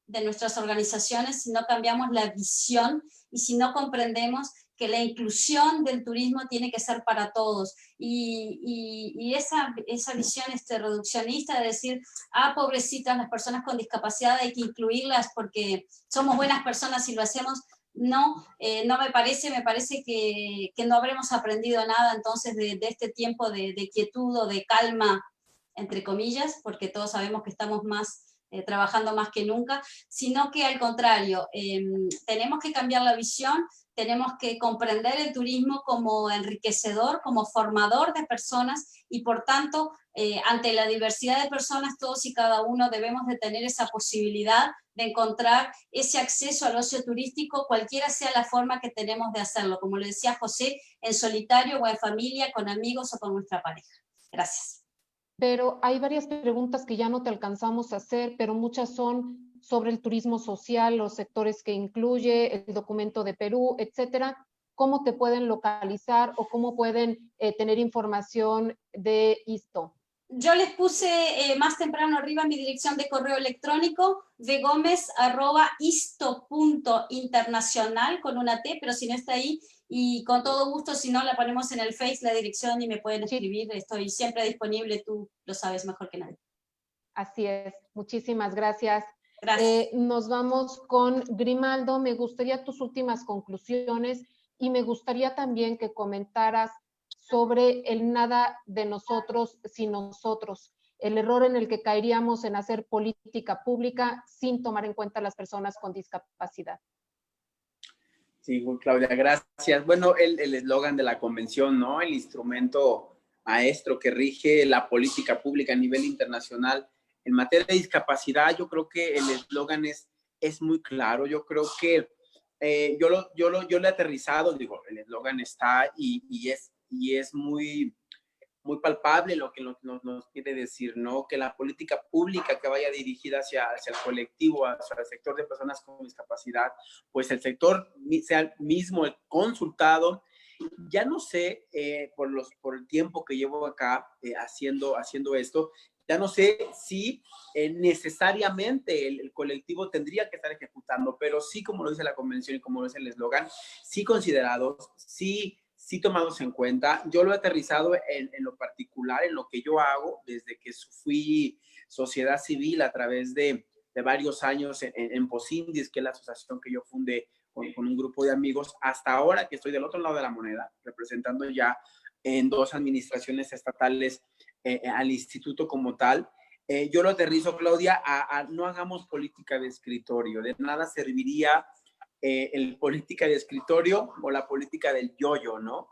de nuestras organizaciones si no cambiamos la visión y si no comprendemos que la inclusión del turismo tiene que ser para todos, y esa visión reduccionista de decir, pobrecitas las personas con discapacidad, hay que incluirlas porque somos buenas personas y lo hacemos. No, no me parece que no habremos aprendido nada entonces de este tiempo de quietud o de calma, entre comillas, porque todos sabemos que estamos trabajando más que nunca, sino que al contrario, tenemos que cambiar la visión, tenemos que comprender el turismo como enriquecedor, como formador de personas, y por tanto, ante la diversidad de personas, todos y cada uno debemos de tener esa posibilidad de encontrar ese acceso al ocio turístico, cualquiera sea la forma que tenemos de hacerlo, como le decía José, en solitario o en familia, con amigos o con nuestra pareja. Gracias. Pero hay varias preguntas que ya no te alcanzamos a hacer, pero muchas son sobre el turismo social, los sectores que incluye, el documento de Perú, etcétera. ¿Cómo te pueden localizar o cómo pueden tener información de esto? Yo les puse más temprano arriba mi dirección de correo electrónico, vgomez@isto.internacional con una T, pero si no está ahí, y con todo gusto, si no, la ponemos en el Face, la dirección, y me pueden escribir. Estoy siempre disponible, tú lo sabes mejor que nadie. Así es, muchísimas gracias. Gracias. Nos vamos con Grimaldo. Me gustaría tus últimas conclusiones, y me gustaría también que comentaras sobre el nada de nosotros sin nosotros, el error en el que caeríamos en hacer política pública sin tomar en cuenta a las personas con discapacidad. Sí, Claudia, gracias. Bueno, el eslogan de la convención, ¿no? El instrumento maestro que rige la política pública a nivel internacional en materia de discapacidad, yo creo que el eslogan es muy claro. Yo creo que yo lo he aterrizado, digo, el eslogan está y es muy palpable lo que nos quiere decir, ¿no? Que la política pública que vaya dirigida hacia el colectivo, hacia el sector de personas con discapacidad, pues el sector sea el mismo el consultado. Ya no sé, por el tiempo que llevo acá haciendo esto, ya no sé si necesariamente el colectivo tendría que estar ejecutando, pero sí, como lo dice la convención y como lo dice el eslogan, sí considerados, sí tomados en cuenta. Yo lo he aterrizado en lo particular, en lo que yo hago desde que fui sociedad civil a través de de varios años en Posindis, que es la asociación que yo fundé con un grupo de amigos, hasta ahora que estoy del otro lado de la moneda, representando ya en 2 administraciones estatales al instituto como tal. Yo lo aterrizo, Claudia, no hagamos política de escritorio. De nada serviría el política de escritorio o la política del yo-yo, ¿no?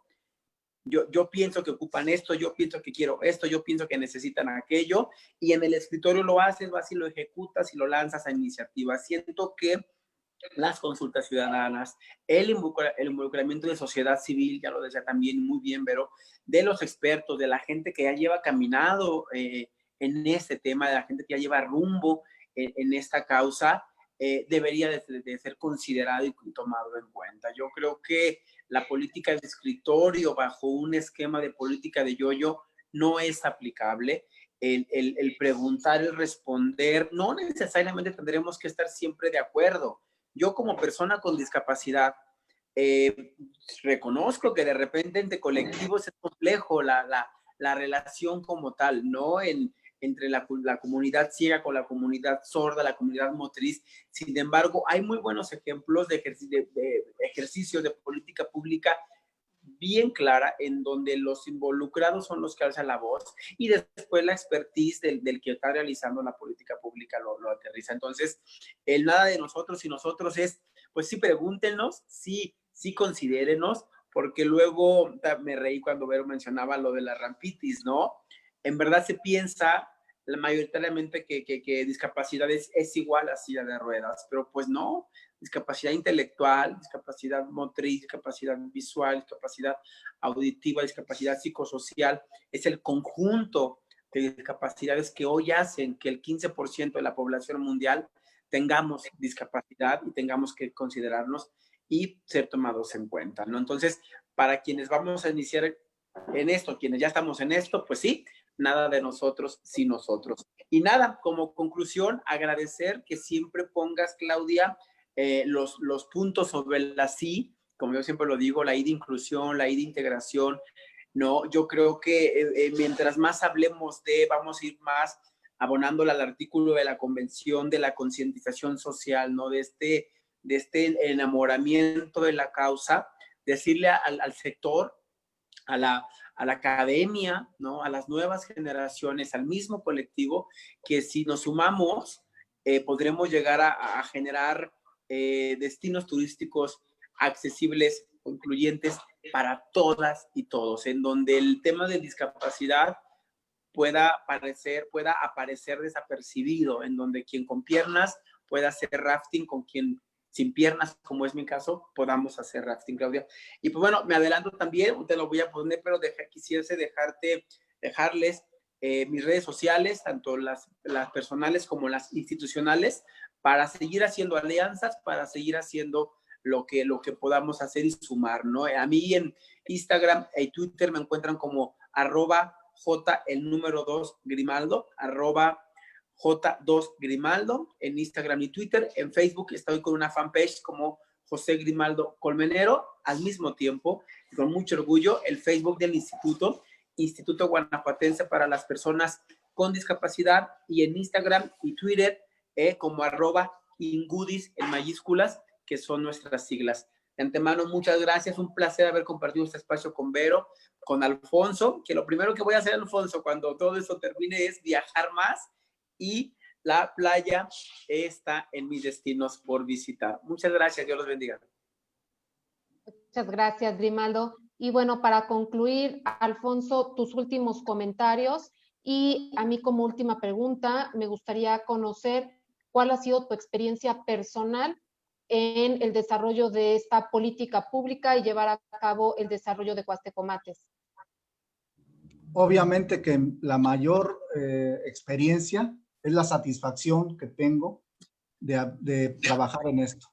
Yo pienso que ocupan esto, yo pienso que quiero esto, yo pienso que necesitan aquello, y en el escritorio lo haces, vas y lo ejecutas y lo lanzas a iniciativa. Siento que las consultas ciudadanas, el involucramiento de sociedad civil, ya lo decía también muy bien, Vero, de los expertos, de la gente que ya lleva caminado en este tema, de la gente que ya lleva rumbo en esta causa, debería de ser considerado y tomado en cuenta. Yo creo que la política de escritorio bajo un esquema de política de yo-yo no es aplicable. El preguntar, el responder, no necesariamente tendremos que estar siempre de acuerdo. Yo como persona con discapacidad reconozco que de repente entre colectivos es complejo la relación como tal, ¿no? Entre la comunidad ciega con la comunidad sorda, la comunidad motriz. Sin embargo, hay muy buenos ejemplos de ejercicio de política pública bien clara, en donde los involucrados son los que alzan la voz y después la expertise del que está realizando la política pública lo aterriza. Entonces, el nada de nosotros y nosotros es, pues sí, pregúntenos, sí considérenos, porque luego me reí cuando Vero mencionaba lo de la rampitis, ¿no? En verdad se piensa mayoritariamente que discapacidad es igual a silla de ruedas, pero pues no. Discapacidad intelectual, discapacidad motriz, discapacidad visual, discapacidad auditiva, discapacidad psicosocial, es el conjunto de discapacidades que hoy hacen que el 15% de la población mundial tengamos discapacidad y tengamos que considerarnos y ser tomados en cuenta, ¿no? Entonces, para quienes vamos a iniciar en esto, quienes ya estamos en esto, pues sí, nada de nosotros sin nosotros. Y nada, como conclusión, agradecer que siempre pongas, Claudia, los puntos sobre la sí, como yo siempre lo digo, la I de inclusión, la I de integración, ¿no? Yo creo que mientras más hablemos vamos a ir más abonándole al artículo de la convención de la concientización social, ¿no? De este enamoramiento de la causa, decirle al sector, a la academia, ¿no? A las nuevas generaciones, al mismo colectivo, que si nos sumamos, podremos llegar a generar destinos turísticos accesibles, incluyentes para todas y todos, en donde el tema de discapacidad pueda aparecer desapercibido, en donde quien con piernas pueda hacer rafting, con quien sin piernas, como es mi caso, podamos hacer rafting, Claudia. Y pues bueno, me adelanto también, te lo voy a poner, pero quisiese dejarles mis redes sociales, tanto las personales como las institucionales, para seguir haciendo alianzas, para seguir haciendo lo que podamos hacer y sumar, ¿no? A mí en Instagram y Twitter me encuentran como @J el número 2 Grimaldo, @J2 Grimaldo en Instagram y Twitter. En Facebook estoy con una fanpage como José Grimaldo Colmenero. Al mismo tiempo, con mucho orgullo, el Facebook del Instituto Guanajuatense para las Personas con Discapacidad, y en Instagram y Twitter como @Ingudis en mayúsculas, que son nuestras siglas. De antemano, muchas gracias. Un placer haber compartido este espacio con Vero, con Alfonso, que lo primero que voy a hacer, Alfonso, cuando todo esto termine es viajar más, y la playa está en mis destinos por visitar. Muchas gracias. Dios los bendiga. Muchas gracias, Grimaldo. Y bueno, para concluir, Alfonso, tus últimos comentarios, y a mí como última pregunta, me gustaría conocer cuál ha sido tu experiencia personal en el desarrollo de esta política pública y llevar a cabo el desarrollo de Cuastecomates. Obviamente que la mayor experiencia es la satisfacción que tengo de trabajar en esto.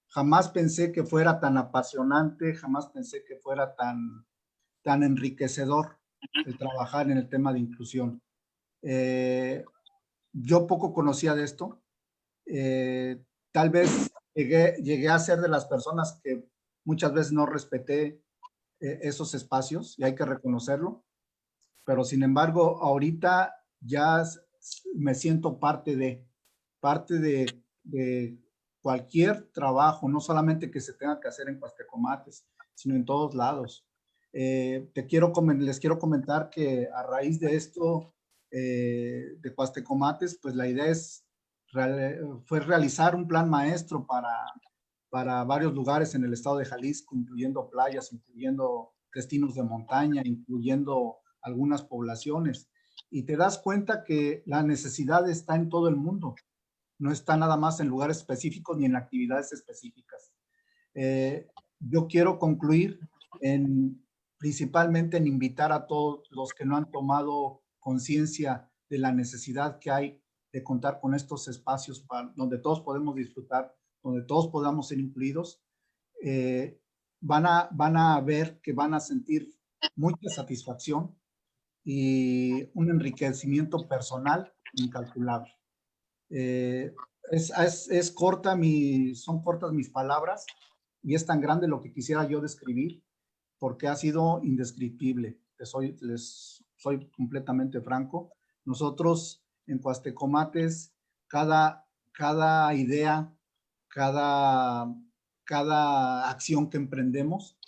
Jamás pensé que fuera tan apasionante, jamás pensé que fuera tan enriquecedor el trabajar en el tema de inclusión. Yo poco conocía de esto. Tal vez llegué a ser de las personas que muchas veces no respeté esos espacios, y hay que reconocerlo. Pero sin embargo, ahorita ya me siento parte parte de cualquier trabajo, no solamente que se tenga que hacer en Cuastecomates, sino en todos lados. Les quiero comentar que a raíz de esto, de Cuastecomates, pues la idea fue realizar un plan maestro para varios lugares en el estado de Jalisco, incluyendo playas, incluyendo destinos de montaña, incluyendo algunas poblaciones. Y te das cuenta que la necesidad está en todo el mundo. No está nada más en lugares específicos ni en actividades específicas. Yo quiero concluir principalmente en invitar a todos los que no han tomado conciencia de la necesidad que hay de contar con estos espacios donde todos podemos disfrutar, donde todos podamos ser incluidos. Van a ver que van a sentir mucha satisfacción y un enriquecimiento personal incalculable. Son cortas mis palabras y es tan grande lo que quisiera yo describir porque ha sido indescriptible. Les soy completamente franco. Nosotros en Cuastecomates, cada idea, cada acción que emprendemos,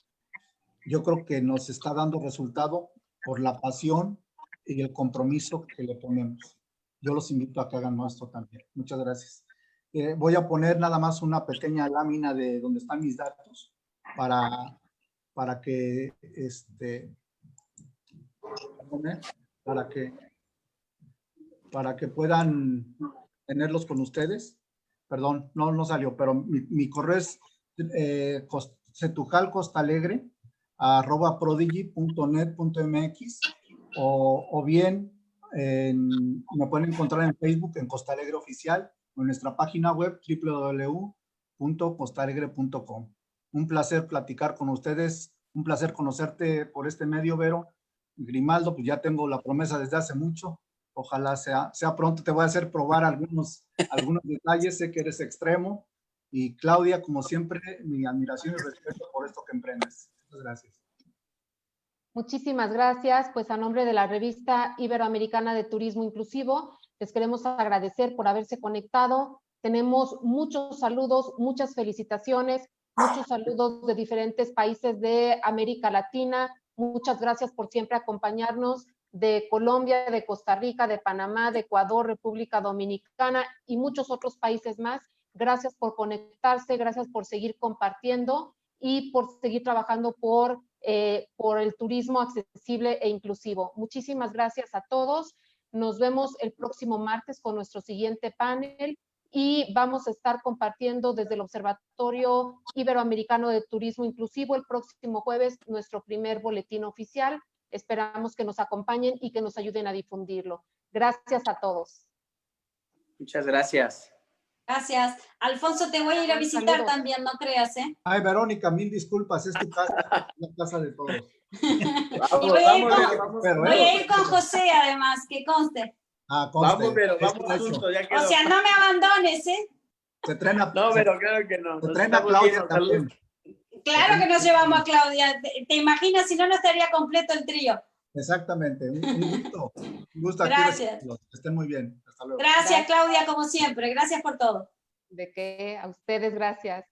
yo creo que nos está dando resultado por la pasión y el compromiso que le ponemos. Yo los invito a que hagan esto también. Muchas gracias. Voy a poner nada más una pequeña lámina de donde están mis datos para que puedan tenerlos con ustedes. Perdón, no salió, pero mi correo es cetujalcostalegre@prodigy.net.mx o bien me pueden encontrar en Facebook en Costa Alegre Oficial o en nuestra página web www.costalegre.com. Un placer platicar con ustedes, un placer conocerte por este medio, Vero. Grimaldo, pues ya tengo la promesa desde hace mucho. Ojalá sea pronto. Te voy a hacer probar algunos detalles. Sé que eres extremo. Y Claudia, como siempre, mi admiración y respeto por esto que emprendes. Muchas gracias. Muchísimas gracias. Pues a nombre de la revista Iberoamericana de Turismo Inclusivo, les queremos agradecer por haberse conectado. Tenemos muchos saludos, muchas felicitaciones, muchos saludos de diferentes países de América Latina. Muchas gracias por siempre acompañarnos, de Colombia, de Costa Rica, de Panamá, de Ecuador, República Dominicana y muchos otros países más. Gracias por conectarse, gracias por seguir compartiendo y por seguir trabajando por el turismo accesible e inclusivo. Muchísimas gracias a todos. Nos vemos el próximo martes con nuestro siguiente panel y vamos a estar compartiendo desde el Observatorio Iberoamericano de Turismo Inclusivo el próximo jueves nuestro primer boletín oficial. Esperamos que nos acompañen y que nos ayuden a difundirlo. Gracias a todos. Muchas gracias. Gracias. Alfonso, te voy a ir a visitar. Saludos. También, no creas, ¿eh? Ay, Verónica, mil disculpas, es tu casa, la casa de todos. Voy a ir con José, además, que conste. Conste. Vamos, pero vamos juntos, ya quedó. O sea, no me abandones, ¿eh? Se trena, no, pero claro que no. Se trena Claudia también. Claro que nos llevamos a Claudia. ¿Te imaginas? Si no, no estaría completo el trío. Exactamente. Un gusto. Un gusto. Gracias. Que estén muy bien. Hasta luego. Gracias, Claudia, como siempre. Gracias por todo. De qué, a ustedes, gracias.